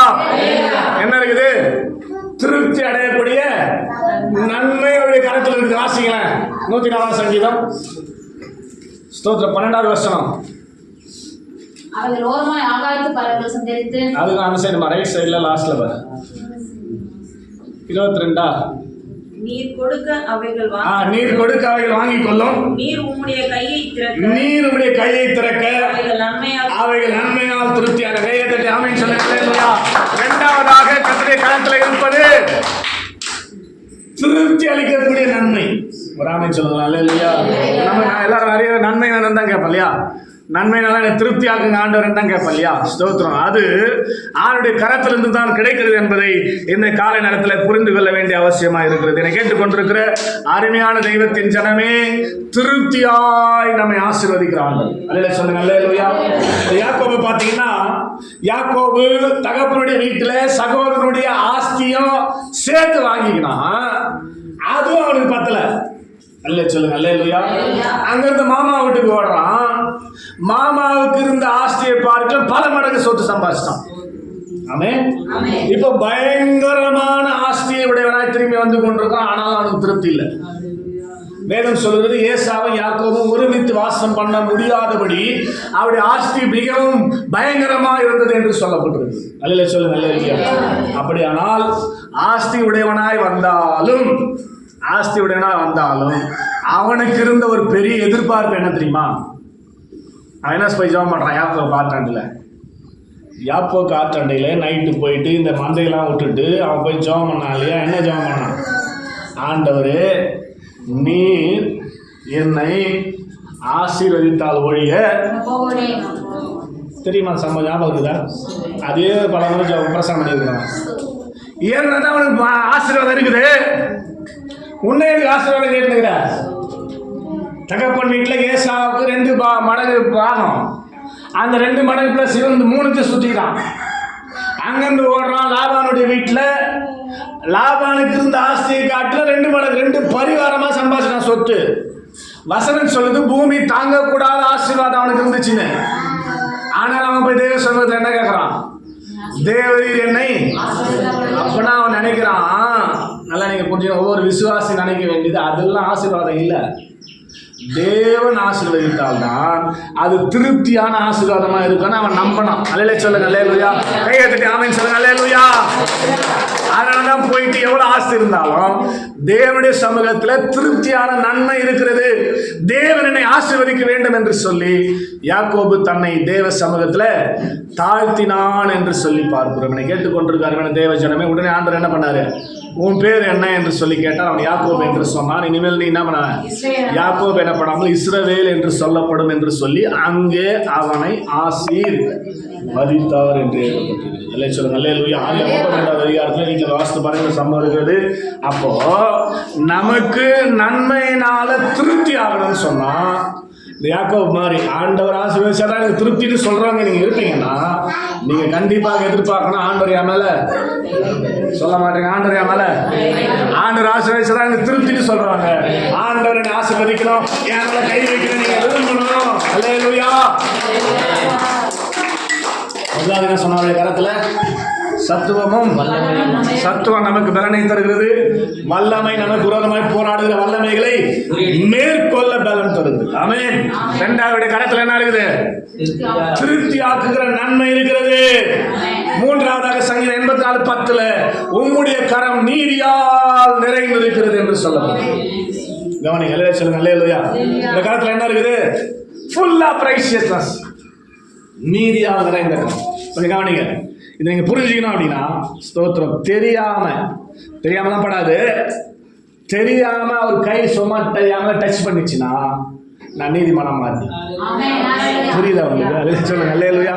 என்ன இருக்குது? திருப்தி அடையக்கூடிய நன்மை அவருடைய கரத்தில் இருக்குது. வாசிங்களேன், 104 சங்கீதம் ஸ்தோத்திரம் 12வது வசனம். அவர்கள் ஓரமாய் ஆகாயத்து பறவைகள் சஞ்சரித்து, அதுக்கு அனுசரிமா ரைட் சைடுல லாஸ்ட்ல பாரு 22. நீர் கொடுக்க அவைகள் வாங்கிக் கொள்ளும், நீர் உம்முடைய கையை திறக்க அவைகள் நன்மையால் திருப்தியாக. கையெழுத்து ஆமென் சொல்லுங்க. இரண்டாவதாக கர்த்தருடைய கரத்தில் இருப்பது திருப்தி அளிக்கக்கூடிய நன்மை. ஒரு ஆமென் சொல்லுங்க, அல்லேலூயா. நம்ம எல்லாரும் நிறைய நன்மை வேணும் தான் கேட்போம் இல்லையா? நன்மைனால திருப்தி ஆக்குங்க ஆண்டவர் தான் கேட்போம் இல்லையா? ஸ்தோத்திரம். அது ஆளுடைய கரத்திலிருந்து தான் கிடைக்கிறது என்பதை இந்த காலை நேரத்தில் புரிந்து கொள்ள வேண்டிய அவசியமா இருக்கிறது. என்னை கேட்டுக்கொண்டிருக்கிற அருமையான தெய்வத்தின் ஜனமே, திருப்தியாய் நம்மை ஆசீர்வதிக்கிறார்கள். அல்லேலூயா சொல்லுங்க, அல்லேலூயா. யாக்கோபு பார்த்தீங்கன்னா, யாக்கோபு தகப்பனுடைய வீட்டுல சகோதரனுடைய ஆஸ்தியும் சேர்த்து வாங்கிக்கினான். அதுவும் அவனுக்கு பத்தல. அல்ல சொல்லுங்க, அல்லேலூயா. அங்கிருந்து மாமா வீட்டுக்கு ஓடுறான். மாமாவுக்கு இருந்த ஆஸ்தியை பார்க்க பல மடங்கு சொத்து சம்பாதிச்சான். ஆமென். இப்ப பயங்கரமான ஆஸ்தியை உடையவனாய் திரும்பி வந்து கொண்டிருக்கான். ஆனாலும் அவனுக்கு திருப்தி இல்லை. வேதம் சொல்கிறது, ஏசாவும் யாக்கோபும் ஒருமித்து வாசம் பண்ண முடியாதபடி அவருடைய ஆஸ்தி மிகவும் பயங்கரமா இருந்தது என்று சொல்லப்பட்டிருக்கு. அல்ல சொல்லுங்க, அல்லேலூயா. அப்படியானால் ஆஸ்தி உடையவனாய் வந்தாலும் அவனுக்கு இருந்த ஒரு பெரிய எதிர்பார்ப்பு என்ன தெரியுமா? அவன் என்ன போய் ஜெபம் பண்றான் யாப்போக்கு ஆற்றாண்டையில நைட்டு போயிட்டு இந்த மந்தையெல்லாம் விட்டுட்டு அவன் போய் ஜெபம் பண்ணான் இல்லையா? என்ன ஜெபம் பண்ணான்? ஆண்டவரே, நீர் என்னை ஆசீர்வதித்தால் ஒழிய தெரியுமா? சம்பவம் ஞாபகம் இருக்குதா? அதே பல முறை பிரசங்கம் பண்ணியிருக்கலாம். ஏன்னா தான் அவனுக்கு ஆசீர்வாதம் இருக்குது. உன்னை ஆசீர்வாதம் கேட்டுக்கிற தகப்பன் வீட்டில் ஏசாவுக்கு 2 மடங்கு பாகம். அந்த 2 மடங்கு பிளஸ் இவன் 3க்கு சுற்றிக்கிறான். அங்கேருந்து ஓடுறான் லாபானுடைய வீட்டில். லாபானுக்கு இருந்த ஆஸ்தியை காட்டில் 2 மடங்கு 2 பரிவாரமாக சம்பாதிச்சான் சொத்து. வசனம் சொல்லுது பூமி தாங்கக்கூடாத ஆசீர்வாதம் அவனுக்கு இருந்துச்சுன்னு. ஆனால் அவன் போய் தேவ சமூகத்தில் என்ன கேட்குறான்? தேவரீர் என்னை. அப்பனா அவன் நினைக்கிறான், நல்லா நீங்கள் புரிஞ்சுக்கணும், ஒவ்வொரு விசுவாசி நினைக்க வேண்டியது அதெல்லாம் ஆசீர்வாதம் இல்லை. தேவன் ஆசீர்வதித்தால்தான் அது திருப்தியான ஆசீர்வாதமா இருக்குன்னு அவன் நம்பணும். அல்லேலூயா சொல்லுங்க. அல்லேலூயா. கையை தட்டி ஆமென் சொல்லுங்க. அல்லேலூயா. அதனாலதான் போயிட்டு எவ்வளவு ஆசை இருந்தாலும் தேவனுடைய சமூகத்துல திருப்தியான நன்மை இருக்கிறது. தேவன் என்னை ஆசீர்வதிக்க வேண்டும் என்று சொல்லி யாக்கோபு தன்னை தேவ சமூகத்துல தாழ்த்தினான் என்று சொல்லி பார்க்கிறோம். என்னை கேட்டுக்கொண்டிருக்காரு தேவ ஜனமே. உடனே ஆண்டவர் என்ன பண்ணாரு? உன் பேர் என்ன என்று சொல்லி கேட்டால் அவன் யாக்கோபு என்று சொன்னான். இனிமேல் நீ என்ன பண்ண? யாக்கோபு எனப்படாமல் இஸ்ரவேல் என்று சொல்லப்படும் என்று சொல்லி அங்கே அவனை ஆசீர்வதித்தார் என்று எழுதப்பட்டிருக்கிறது. சொல்லுங்க. அல்லேலூயா. 32வது அதிகாரத்தில் நீங்க வாசித்து பாருங்க சம்பவம் இருக்கிறது. அப்போ நமக்கு நன்மையினால திருப்தி ஆகணும்னு சொன்னா இந்த யாக்கோபு மாதிரி ஆண்டவர் ஆசீர்வதிச்சா எனக்கு திருப்தின்னு சொல்றவங்க நீங்க இருப்பீங்கன்னா நீங்க கண்டிப்பாக எதிர்பார்க்கணும் ஆண்டவர் என் மேல சொல்ல மாட்டேங்க. ஆண்டவர் என் மேல ஆண்டவர் ஆசீர்வதிச்சா எனக்கு திருப்தின்னு சொல்றாங்க. ஆண்டவர் என்னை ஆசீர்வதிக்கணும், என் மேல கை வைக்கணும், நீங்க விரும்பணும். அல்லேலூயா. முதலாவது என்ன சொன்னாருடைய கரத்துல சத்துவமும் சத்துவம் நமக்கு பலனை தருகிறது. வல்லமை நமக்கு விரோதமாய் போராடுகிற வல்லமைகளை மேற்கொள்ள பலன் தருகிறது. ஆமென். 2வது கரத்துல என்ன இருக்குது? திருப்தி ஆக்குகிற நன்மை இருக்கிறது. 3வதாக சங்கீதம் 84:10 உம்முடைய கரம் நீதியால் நிறைந்திருக்கிறது என்று சொல்லப்படுது. கவனிங்க. அல்லேலூயா சொல்லுங்க. அல்லேலூயா. இந்த கரத்துல என்ன இருக்குது? full of righteousness. நீதியால் நிறைந்திருக்கிறது. கொஞ்சம் கவனிங்க. இதை நீங்கள் புரிஞ்சுக்கணும் அப்படின்னா ஸ்தோத்திரம். தெரியாமலாம் படாது. தெரியாமல் அவர் கை சும்மா தெரியாமல் டச் பண்ணிச்சுன்னா நான் நீதிமானம் மாறி. புரியுதா உங்களுக்கு? அது சொல்லுங்க. அல்லேலூயா.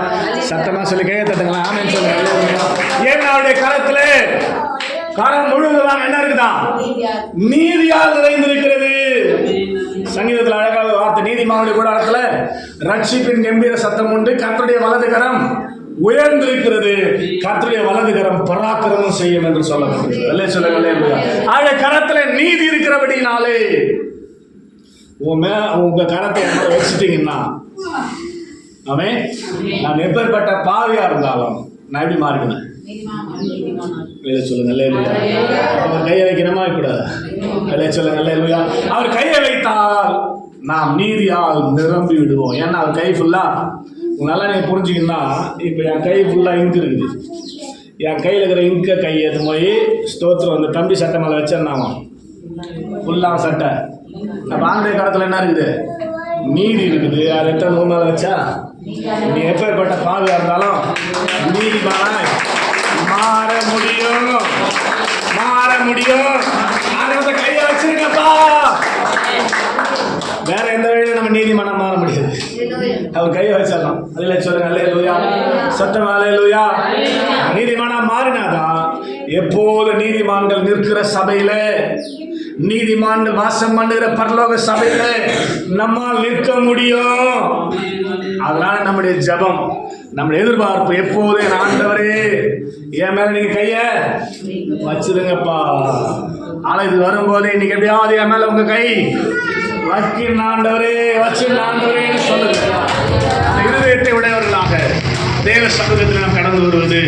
சத்தமாக சொல்லி கையை தட்டுங்களா? ஆமென் சொல்லுங்க. அல்லேலூயா. ஏன் அவருடைய கரத்துல கரம் முழுவதும் என்ன இருக்குதா? நீதியால் நிறைந்திருக்கிறது. சங்கீதத்தில் அழகாக வார்த்தை நீதிமானுடைய கூடாரத்துல ரட்சிப்பின் கம்பீர சத்தம் உண்டு. கர்த்தருடைய வலது கரம் உயர்ந்திருக்கிறது. கர்த்தருடைய வலது கரம் பராக்கிரமம் செய்யும் என்று சொல்லப்பட்டிருக்கிறது. அல்லே சொல்லுங்க. அல்லேலூயா. ஆக கரத்துல நீதி இருக்கிறபடினாலே உங்க கரத்தை வச்சுட்டீங்கன்னா ஆமென். நான் எப்பேற்பட்ட பாவியா இருந்தாலும் நான் எப்படி மாறிடுவேன்? சொல்லுங்க. அல்லேலூயா. அவர் கையை வைக்கணுமா கூடாது? அல்லே சொல்லுங்க. அல்லேலூயா. அவர் கையை வைத்தால் நாம் நீதியால் நிரம்பி விடுவோம். ஏன்னா அவர் கை ஃபுல்லா நல்லா நீங்கள் புரிஞ்சுக்கிங்கன்னா இப்போ என் கை ஃபுல்லாக இங்கு இருக்குது. என் கையில் இருக்கிற இங்கை கை எது போய் ஸ்தோத்திரம் அந்த தம்பி சட்டை மேலே வச்சிருந்தாமா ஃபுல்லாக சட்டை. அப்போ ஆண்டைய காலத்தில் என்ன இருக்குது? நீதி இருக்குது. அதை எத்தனை நூறு மேலே வச்சா நீ எப்பேற்பட்ட பாவியாக இருந்தாலும் நீதிமானாய் மாற முடியும். அதை கையை வச்சிருக்கப்பா. வேற எந்த வழியிலும் நம்ம நீதிமானம் மாற முடியாது. அவர் கையை வச்சிடலாம். அதில் சொல்லுங்க. அல்லேலூயா. சத்தம். அல்லேலூயா. நீதிமானா மாறினாதான் எப்போது நீதிமான்கள் நிற்கிற சபையில நீதிமான்கள் வாசம் பண்ணுகிற பரலோக சபையில நம்மால் நிற்க முடியும். அதனால நம்முடைய ஜபம் நம்முடைய எதிர்பார்ப்பு எப்போது ஆண்டவரே என் மேல நீங்க கைய வச்சிருங்கப்பா. ஆலயத்துக்கு வரும்போது இன்னைக்கு எப்படியாவது என் மேல உங்க கை ஆண்டவரே சொல்லுங்க. இருதயத்தை உடையவர்களாக தேவ சமூகத்தில் நாம் கடந்து வருவது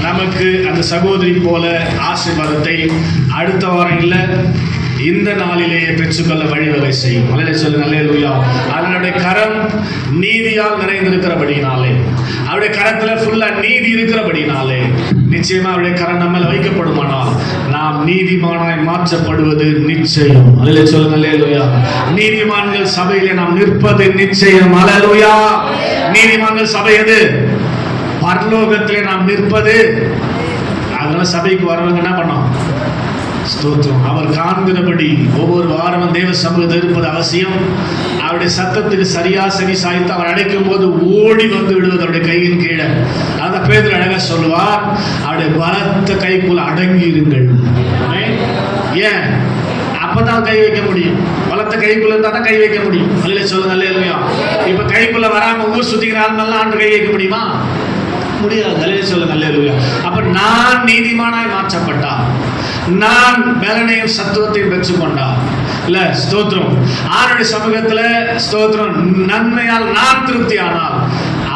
நமக்கு அந்த சகோதரி போல ஆசீர்வாதத்தை அடுத்த வாரம் இல்லை இந்த நாளிலேயே பெற்றுக்கொள்ள வழிவகை செய்யும். அல்லேலூயா சொல்லுங்க. அல்லேலூயா. அதனுடைய கரம் நீதியால் நிறைந்திருக்கிறபடினாலே அவருடைய கரத்துல ஃபுல்லா நீதி இருக்கிறபடினாலே நிச்சயமா அவருடைய கரம் நம்மள வைக்கப்படுமானால் நாம் நீதிமானாய் மாற்றப்படுவது நிச்சயம். அல்லேலூயா சொல்லுங்க. அல்லேலூயா. நீதிமான்கள் சபையிலே நாம் நிற்பது நிச்சயம். அல்லேலூயா. நீதிமான்கள் சபை எது? பரலோகத்திலே நாம் நிற்பது. அதனால சபைக்கு வரவங்க என்ன பண்ணோம்? ஸ்தோத்திரம். அவர் காண்கிறபடி ஒவ்வொரு வாரமும் தேவ சமூகத்தில் இருப்பது அவசியம். அவருடைய சத்தத்துக்கு சரியா செவி சாய்த்து அவர் அழைக்கும் போது ஓடி வந்து விடுவது அவருடைய கையின் கீழே. அந்த பேதுரு அழகா சொல்லுவார், அவருடைய பலத்த கைக்குள்ள அடங்கி இருங்கள். ஏன்? அப்பதான் கை வைக்க முடியும். பலத்த கைக்குள்ள இருந்தா கை வைக்க முடியும். அல்ல சொல்லுங்க, அல்ல இல்லையா? இப்ப கைக்குள்ள வராம ஊர் சுத்திக்கிற ஆள்மெல்லாம் ஆண்டு கை வைக்க முடியுமா? முடியாது. அல்ல சொல்லுங்க, அல்ல இல்லையா? அப்ப நான் நீதிமானாய் மாற்றப்பட்டா, நான் பலனையும் சத்துவத்தையும் பெற்றுக்கொண்டா இல்ல, ஸ்தோத்திரம், ஆருடைய சமூகத்துல ஸ்தோத்திரம், நன்மையால் நான் திருப்தி ஆனால்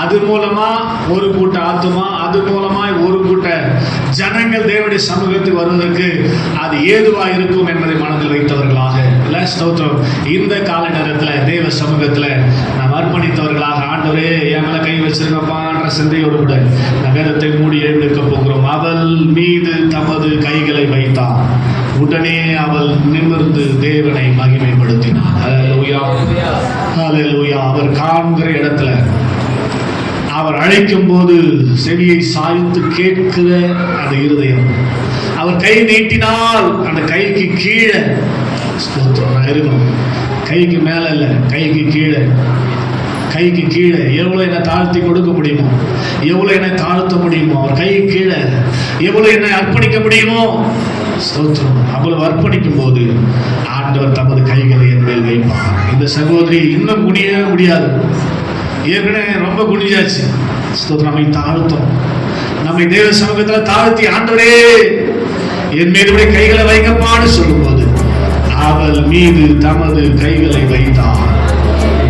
அது மூலமா ஒரு கூட்ட ஆத்துமா, அது மூலமாய் ஒரு கூட்ட ஜனங்கள் தேவனுடைய சமூகத்துக்கு வருவதற்கு அது ஏதுவா இருக்கும் என்பதை மனதில் வைத்தவர்களாக இல்ல, ஸ்தோத்திரம், இந்த கால நேரத்துல தேவ சமூகத்துல நாம் அர்ப்பணித்தவர்களாக, ஆண்டவரே என் மேல கை வச்சிருக்கப்பான்ற சிந்தையோடு கூட நகரத்தை மூடி எழுந்திருக்க போகிறோம். அவள் மீது தமது கைகளை வைத்தார், உடனே அவள் நிமிர்ந்து தேவனை மகிமைப்படுத்தினார். ஹல்லேலூயா, ஹல்லேலூயா. அவர் காண்கிற இடத்துல, அவர் அழைக்கும் போது செவியை சாய்த்து கேட்கிற அந்த இருதயம், அவர் கை நீட்டினால் அந்த கைக்கு கீழே இருக்கணும். கைக்கு மேல இல்ல, கைக்கு கீழே. கைக்கு கீழே எவ்வளவு என்னை தாழ்த்தி கொடுக்க முடியுமோ, எவ்வளவு என்னை தாழ்த்த முடியுமோ, அவர் கை கீழே எவ்வளவு என்னை அர்ப்பணிக்க முடியுமோ, ஸ்தோத்திரம், அவ்வளவு அர்ப்பணிக்கும் போது ஆண்டவர் தமது கைகளை என் மேல் வைப்பார். இந்த சகோதரி இன்னும் குனியவே முடியாது, ஏற்கனவே ரொம்ப குனிஞ்சாச்சு. ஸ்தோத்திரம், நம்மை தாழ்த்தோம், நம்மை தேவ சமூகத்தில் தாழ்த்தி ஆண்டவரே என் மீது கைகளை வைக்கப்பான்னு சொல்லும் போது அவள் மீது தமது கைகளை வைத்தார்,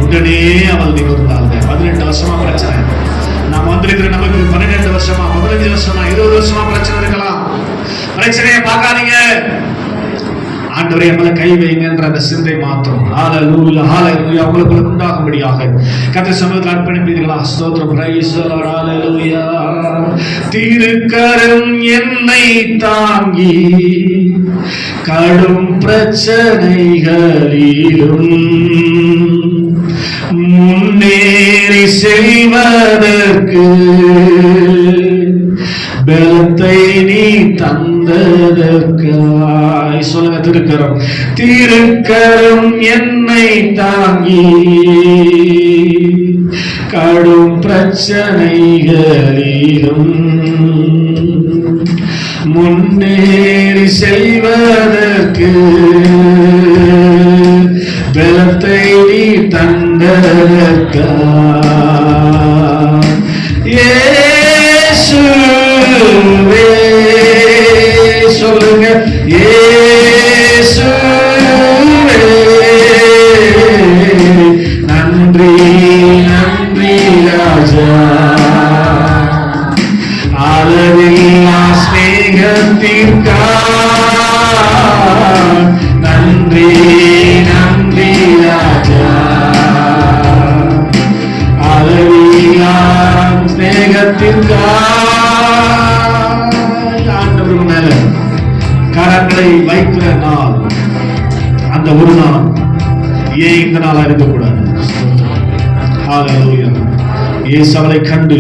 உடனே அவள் நிமிர்ந்தாள். 18 வருஷமா பிரச்சனை, நாம் வந்திருக்கிற நமக்கு 12 வருஷமா, 15 வருஷமா, 20 வருஷமா பிரச்சனை இருக்கலாம். பிரச்சனையை பார்க்காதீங்க, ஆண்டவரே மேல கை வைங்கன்ற அந்த சிந்தை மாத்திரம் ஹல்லேலூயா, ஹல்லேலூயா உங்களுக்குள்ள உண்டாகும்படியாக கர்த்தர் சமூகத்தில் அர்ப்பணிப்பீர்களா? ஸ்தோத்திரம், பிரைஸ் தி லார்ட், ஹல்லேலூயா. திருக்கரம் என்னை தாங்கி கடும் பிரச்சனைகளிலும் முன்னேறி செல்வதற்கு பலத்தை நீ தந்ததற்காய். சொல்லுங்க, திருக்கரம், திருக்கரம் என்னை தாங்கி கடும் பிரச்சனைகளிலும் முன்னேறி செல்வதற்கு பலத்தை நீ தந்ததற்காய். இயேசுவே, சொல்லுங்க, இயேசுவே நன்றி, நன்றி ராஜா, அளவில்லா ஸ்நேகத்திற்காய் நன்றி, நன்றி ராஜா, அளவில்லா ஸ்நேகத்திற்காய். ஆண்டவர் மேல கரங்களை வைக்கிற நாள், அந்த ஒரு நாள் ஏன் இந்த நாளா இருக்கக்கூடாது? ஹல்லேலூயா. இயேசு அவளை கண்டு,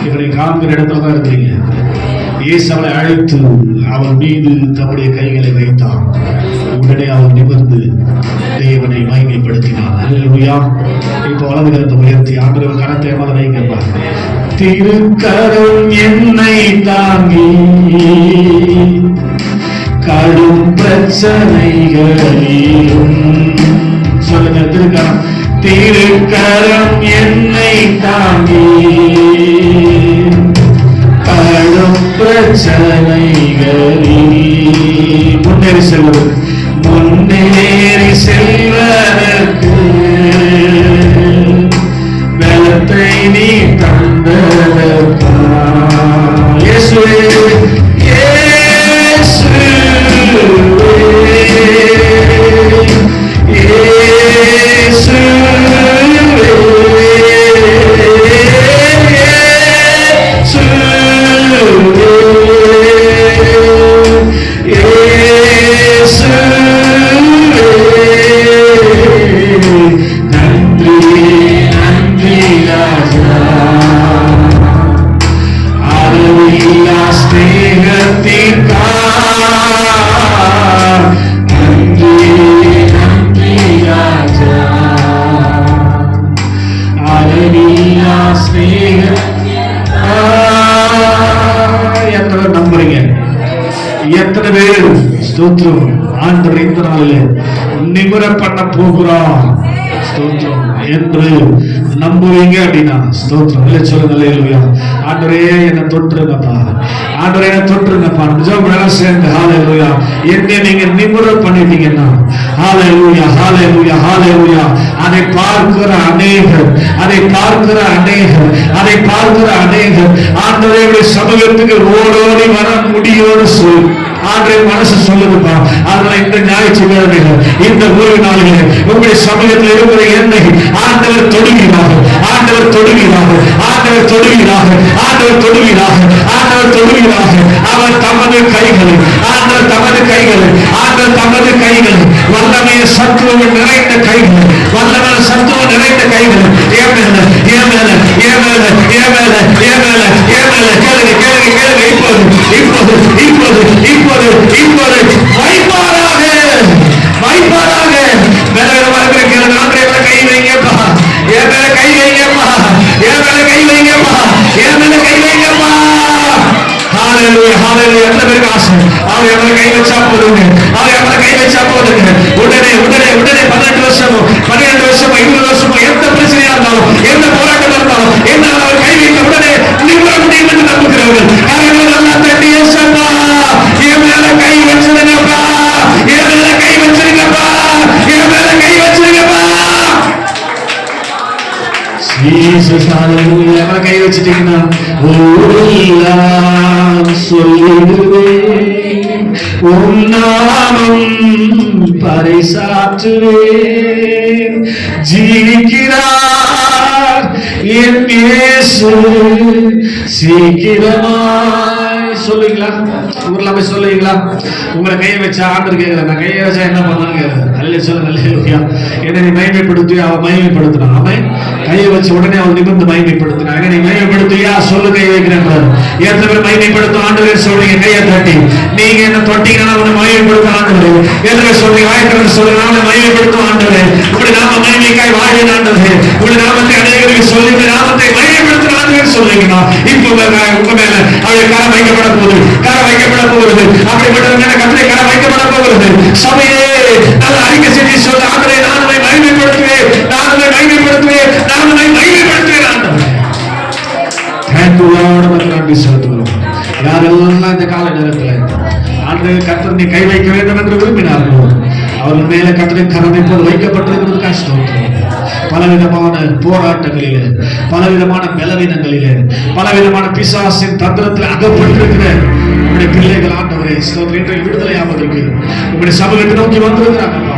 இவரை காண்கிற இடத்துல தான் இருக்கிறீங்க, இயேசு அவளை அழைத்து அவள் மீது தம்முடைய கைகளை வைத்தார், உடனே அவள் நிமிர்ந்து தேவனை மகிமைப்படுத்தினார். ஹல்லேலூயா. இப்போ வலது கரத்தை உயர்த்தி ஆண்டவர் கரத்தை மேல வைங்க. திருக்கரம் என்னை தாங்கி கடும் பிரச்சனைகளிலும், சொல்லுங்க, திருக்கரம், திருக்கரம் என்னை தாங்கி கடும் பிரச்சனைகளில் முன்னேறி செல்வது, முன்னேறி செல்வதற்கு பலத்தை நீ தந்ததற்காய். இயேசுவே, இயேசுவே, நன்றி, நன்றி ராஜா. ஸ்தோத்திரம். ஆண்டவர் இந்த நாளிலே நிமிர பண்ண போகிறார் ஸ்தோத்திரம் என்று நம்புவீங்க அப்படின்னா ஸ்தோத்திரம். இல்லை சொல்லுங்க அல்லேலூயா. ஆண்டவரே என்னை தொற்றுங்கப்பா, ஆண்டவரே என்னை தொற்றுங்கப்பா. நிஜம் வேலை சேர்ந்து ஹalleluya என்ன நீங்க நிமிர பண்ணிட்டீங்கன்னா ஹalleluya ஹalleluya ஹalleluya. அதை பார்க்கிற அநேகர், அதை பார்க்கிற அநேகர், அதை பார்க்கிற அநேகர் ஆண்டவருடைய சமூகத்துக்கு ஓடோடி வர முடியும்னு சொல்லி ஆண்டவரே மனசு சொல்லுதுப்பா. அதனால இந்த ஞாயிற்றுக்கிழமைகள் இந்த ஒரு நாளிலே உங்களுடைய சமூகத்தில் இருக்கிற எண்ணெய் ஆண்டவர் தொடுகிறார், ஆண்டவர் தொடுகிறார், ஆண்டவர் தொடுகிறார், ஆண்டவர் தொடுகிறார், ஆண்டவர் தொடுகிறார். அவர் தமது கைகளை, ஆண்டவர் தமது கைகளை, ஆண்டவர் தமது கைகளை, வல்லமைய சத்துவம் நிறைந்த கைகள், வல்லமைய சத்துவம் நிறைந்த கைகள் ஏன் மேல ஏன் மேல ஏன் மேல ஏன் மேல ஏன் மேல ஏன் மேல கேளுங்க கேளுங்க கேளுங்க. இப்போது இப்போது இப்போது இப்போது இப்போது வைப்பாராக வைப்பாராக. மேல கேளுங்க. ஆண்டவரே மேல கை வைங்கப்பா, என் மேல கை வைங்கப்பா, என் மேல கை வைங்கப்பா, என் மேல கை வைங்கப்பா. ஹalleluya ஹalleluya. எத்தனை பேருக்கு ஆசை அவர் என் மேல கை வச்சா போதுங்க, அவர் என் மேல கை வச்சா போதுங்க. உடனே உடனே உடனே 18 வருஷமோ 12 வருஷமோ 20 வருஷமோ எந்த பிரச்சனையா இருந்தாலும் எந்த போராட்டம் இருந்தாலும் என்ன அவர் கை வைத்த உடனே நிமிர முடியும் என்று நம்புகிறவர்கள் கரங்களை நல்லா தட்டி ஏசப்பா என் மேல கை வச்சிருங்கப்பா, என் மேல கை வச்சிருங்கப்பா, என் மேல கை வச்சிருங்கப்பா. ஜீசஸ் ஹalleluya. என் மேல கை வச்சிட்டீங்கன்னா ஓலாம் சொல்லுவேன், உம் நாமம் பறைசாற்றுவேன். ஜீவிக்கிறார் என் இயேசு சீக்கிரமாய். சொல்லுவீங்களா? ஊர்ல போய் சொல்லுவீங்களா? உங்களை கையை வச்சா ஆண்டவர் கேட்கல, நான் கையை வச்சா என்ன பண்ணுவாங்க? அல்ல சொல்லுங்க அல்லேலூயா. என்னை நீ மகிமைப்படுத்தி அவன் மகிமைப்படுத்தினான். அவன் கையை வச்ச உடனே அவன் நிமிர்ந்து மகிமைப்படுத்தினான். என்ன நீ மகிமைப்படுத்தியா? சொல்லு கை வைக்கிறேன். எத்தனை பேர் மகிமைப்படுத்தும் ஆண்டவர் சொல்றீங்க? கையை தட்டி நீங்க என்ன தொட்டீங்கன்னா அவனை மகிமைப்படுத்த ஆண்டவர். எத்தனை சொல்றீங்க? வாய்க்கிறேன் சொல்லுங்க. அவனை மகிமைப்படுத்தும் ஆண்டவர். இப்படி நாம மகிமைக்காய் வாழின ஆண்டவர். இப்படி நாமத்தை அநேகருக்கு சொல்லி நாமத்தை மகிமைப்படுத்துற ஆண்டவர் சொல்றீங்கன்னா இப்ப உங்க மேல அவருடைய கரம் வைக்கப்பட போகுது, கரம் வைக்கப்பட போகிறது. அப்படிப்பட்ட மேல கத்திரை கரம் வைக்கப்பட போகிறது. சபையே நல்ல அறிக்கை செஞ்சு சொல்ல ஆண்டவரே நான் உம்மை மகிமைப்படுத்துவேன், நான் உம்மை மகிமைப்படுத்துவேன், நான் உம்மை மகிமைப்படுத்துவேன் ஆண்டவரே. Thank you Lord. நமக்கு நன்றி செலுத்துகிறோம். யாரெல்லாம் இந்த கால நேரத்தில் ஆண்டவரே கர்த்தர் நீ கை வைக்க வேண்டும் என்று விரும்பினார்களோ அவர்கள் மேல கர்த்தரை கரம் இப்போது வைக்கப்பட்டிருக்கிறது கஷ்டம். பலவிதமான போராட்டங்களிலே, பலவிதமான பலவீனங்களிலே, பலவிதமான பிசாசின் தந்திரத்தில் அகப்பட்டிருக்கிற உங்களுடைய பிள்ளைகள் ஆண்டவரே ஸ்தோத்திரம் விடுதலை ஆவதற்கு உங்களுடைய சமூகத்தை நோக்கி வந்திருக்கிறாங்கப்பா.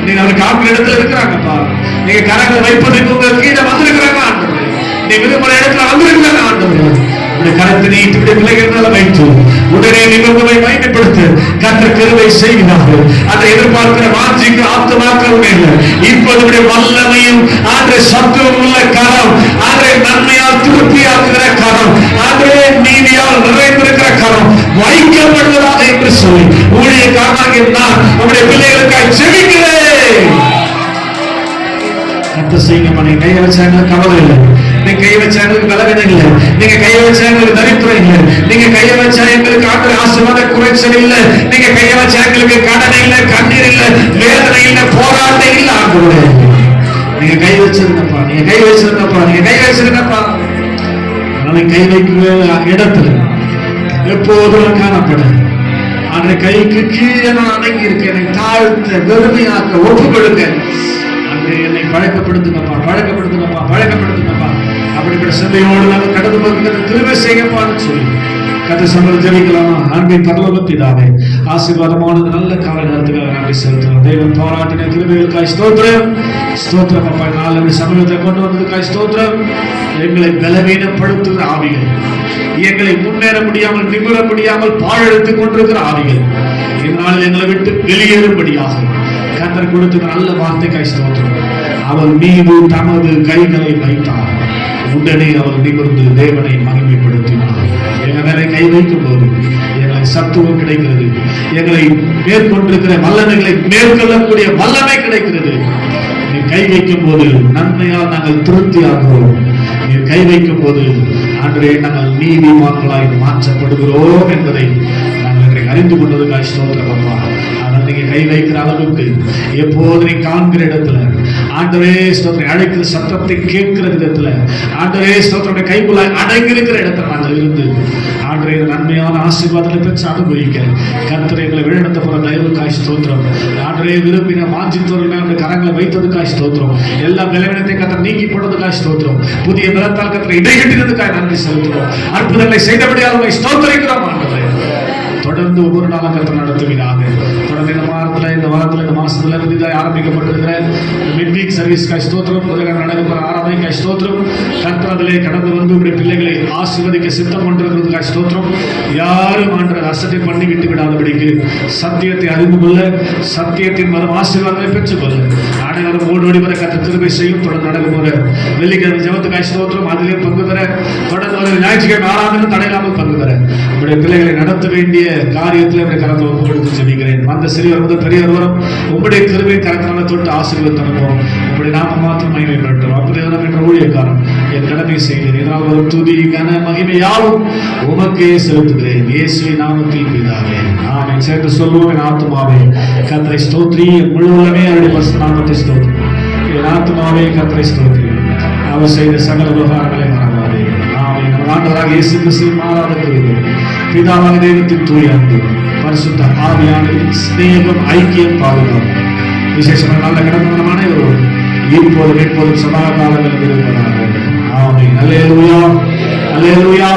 நீங்க அவருக்கு காப்பில் இடத்துல இருக்கிறாங்கப்பா. நீங்க கரங்களை வைப்பதற்கு உங்களுக்கு கீழே வந்திருக்கிறாங்க ஆண்டவரே. நீங்க விரும்புகிற இடத்துல வந்திருக்கிறாங்க ஆண்டவரே. கரத்தை நீட்டி பிள்ளைகள் வைத்து உடனே நிமிர்ந்தவை மகிமைப்படுத்த கர்த்தர் கிருபை செய்கிறார்கள். அதை எதிர்பார்க்கிற வாஞ்சிக்கு ஆத்துமாக்கள் மேல இப்போது வல்லமையும் ஆண்டே சத்துவம் உள்ள கரம், ஆண்டே நன்மையால் திருப்தியாக்குகிற கரம், ஆண்டே நீதியால் நிறைந்திருக்கிற கரம் வைக்கப்படுவதாக என்று சொல்லி ஊழியக்காரனாகிய நான் உங்களுடைய பிள்ளைகளுக்காக ஜெபிக்கிறேன். கர்த்தர் செய்யுங்க. நீங்க கையை வச்சாங்க கவலை இல்லை, நீங்க கையை வச்சா எங்களுக்கு பலவீனம் இல்லை, நீங்க கையை வச்சா எங்களுக்கு தரித்திரம் இல்லை, நீங்க கையை வச்சா எங்களுக்கு ஆண்டவர் ஆசீர்வாத குறைச்சல் இல்லை, நீங்க கையை வச்சா எங்களுக்கு கடன் இல்லை, கண்ணீர் இல்லை, வேதனை இல்லை, போராட்டம் இல்லை. ஆண்டவரே நீங்க கை வச்சிருந்தப்பா, நீங்க கை வச்சிருந்தப்பா, நீங்க கை வச்சிருந்தப்பா. அதனால கை வைக்கிற இடத்துல எப்போதும் காணப்பட அந்த கைக்கு கீழே நான் அடங்கி இருக்கேன். என்னை தாழ்த்த வெறுமையாக்க ஒப்பு கொடுங்க. என்னை பழக்கப்படுத்துங்கப்பா, பழக்கப்படுத்துங்கப்பா, பழக்கப்படுத்துங்கப்பா. அப்படிப்பட்ட சிந்தையோடு நாங்கள் கடந்து போகிறது கிருபை செய்யப்பான்னு சொல்லி கதை சம்பளம் ஜெபிக்கலாமா? அன்பின் பரலோக பிதாவே ஆசீர்வாதமானது நல்ல கால நேரத்துக்காக நன்றி செலுத்துகிறோம். தெய்வம் பாராட்டின கிருபைகளுக்காய் ஸ்தோத்திரம், ஸ்தோத்திரம் அப்பா. நாலு சமூகத்தை கொண்டு வந்ததுக்காய் ஸ்தோத்திரம். எங்களை பலவீனப்படுத்துகிற ஆவிகள், எங்களை முன்னேற முடியாமல் நிமிர முடியாமல் பாழெடுத்துக் கொண்டிருக்கிற ஆவிகள் இந்நாளில் எங்களை விட்டு வெளியேறும்படியாக கர்த்தர் கொடுத்த நல்ல வார்த்தைக்காய் ஸ்தோத்திரம். அவர் மீது தமது கைகளை வைத்தார். உடனே அவர் நிமிர்ந்து தேவனை மகிமைப்படுத்தினார். எங்க மேல கை வைக்கும் போது எங்களுக்கு சத்துவம் கிடைக்கிறது, எங்களை மேற்கொண்டிருக்கிற வல்லமைகளை மேற்கொள்ளக்கூடிய வல்லமை கிடைக்கிறது. நீ கை வைக்கும் போது நன்மையால் நாங்கள் திருப்தி ஆகிறோம். நீ கை வைக்கும் போது ஆண்டவரே நாங்கள் நீதிமான்களாய் மாற்றப்படுகிறோம் என்பதை நாங்கள் அறிந்து கொண்டதுக்காக ஸ்தோத்திரம் அப்பா. ஆனால் நீங்க கை வைக்கிற அளவுக்கு எப்போது நீ காண்கிற இடத்துல ஆண்டவரே ஸ்தோத்திரம், அழைக்கிற சத்தத்தை கேட்கிற விதத்துல ஆண்டவரே ஸ்தோத்திரம், கைக்குள்ள அடங்கி இருக்கிற இடத்துல நாங்கள் இருந்து ஆண்டவரே நன்மையான ஆசீர்வாதங்களை பெற்று அனுபவிக்க கர்த்தரை எங்களை வழிநடத்த போற தயவுக்காய் ஸ்தோத்திரம். ஆண்டவரே விரும்பின வாஞ்சித்தோர்கள் கரங்களை வைத்ததுக்காய் ஸ்தோத்திரம். எல்லா பலவீனத்தை கர்த்தர் நீக்கி போட்டதுக்காய் ஸ்தோத்திரம். புதிய பலத்தால் கர்த்தரை இடைகட்டினதுக்காய் நன்றி செலுத்துகிறோம். அற்புதங்களை செய்தபடியால் ஸ்தோத்திரிக்கிறோம் ஆண்டவரே. தொடர்ந்து ஒவ்வொரு நாளும் கர்த்தர் நடத்துவீராக. தொடர்ந்து இந்த வாரத்தில் இந்த மாசத்துல புதிதாக ஆரம்பிக்கப்பட்டிருக்கிற மிட் வீக் சர்வீஸ்க்காய் ஸ்தோத்திரம். புதிதாக நடக்கிற ஆராதனைக்காய் ஸ்தோத்திரம். கர்த்தர் அதிலே கடந்து வந்து உடைய பிள்ளைகளை ஆசீர்வதிக்க சித்தம் கொண்டிருக்கிறதுக்காய் ஸ்தோத்திரம். யாரும் ஆண்டவர் அசட்டை பண்ணி விட்டு விடாதபடிக்கு சத்தியத்தை அறிந்து கொள்ள, சத்தியத்தின் வரும் ஆசீர்வாதங்களை பெற்றுக்கொள்ள அனைவரும் ஓடோடி வர கர்த்தர் கிருபை செய்யும். தொடர்ந்து நடக்கும் போற வெள்ளிக்கிழமை ஜெபத்துக்காய் ஸ்தோத்திரம். அதிலே பங்கு பெற தொடர்ந்து வர ஞாயிற்றுக்கிழமை ஆராதனை தடையில்லாமல் பங்கு பெற உடைய பிள்ளைகளை நடத்த வேண்டிய காரியத்தில் என்னுடைய கரத்தில் ஒப்பு கொடுத்து ஜெபிக்கிறேன். அந்த சிறியவர் முதல் பெரியவர் வரும் உங்களுடைய கிருபை கரத்தினால தொட்டு ஆசீர்வாதம் அனுபவம் உங்களுடைய நாம மாத்திரம் மகிமைப்பட்டோம். அப்படிதான் என்ற ஊழியக்காரன் என் கடமை செய்கிறேன். இதனால் ஒரு துதி கன மகிமை யாவும் உமக்கே செலுத்துகிறேன். இயேசுவின் நாமத்தில் பிதாவே ஆமென். சேர்த்து சொல்லுவோம். என் ஆத்துமாவே கர்த்தரை ஸ்தோத்திரி, என் முழு உள்ளமே அவருடைய பரிசுத்த நாமத்தை ஸ்தோத்திரி. என் ஆத்துமாவே கர்த்தரை ஸ்தோத்திரி, அவர் செய்த சகல உபகாரங்களை மறவாதே. ஆமென். நமது ஆண்டவராக இயேசு கிறிஸ்துவின் மாறாத கிருபை, பிதாவாகிய தெய்வத்தின் தூய அன்பு, பரிசுத்த ஆவியானவரின் சிநேகம், ஐக்கியம், பாதுகாப்பு விசேஷமாக நல்ல கடமையான அனைவரும் இப்போதும் எப்போதும் சதா காலங்களில் இருப்பதாக. ஆமென். அல்லேலூயா, அல்லேலூயா.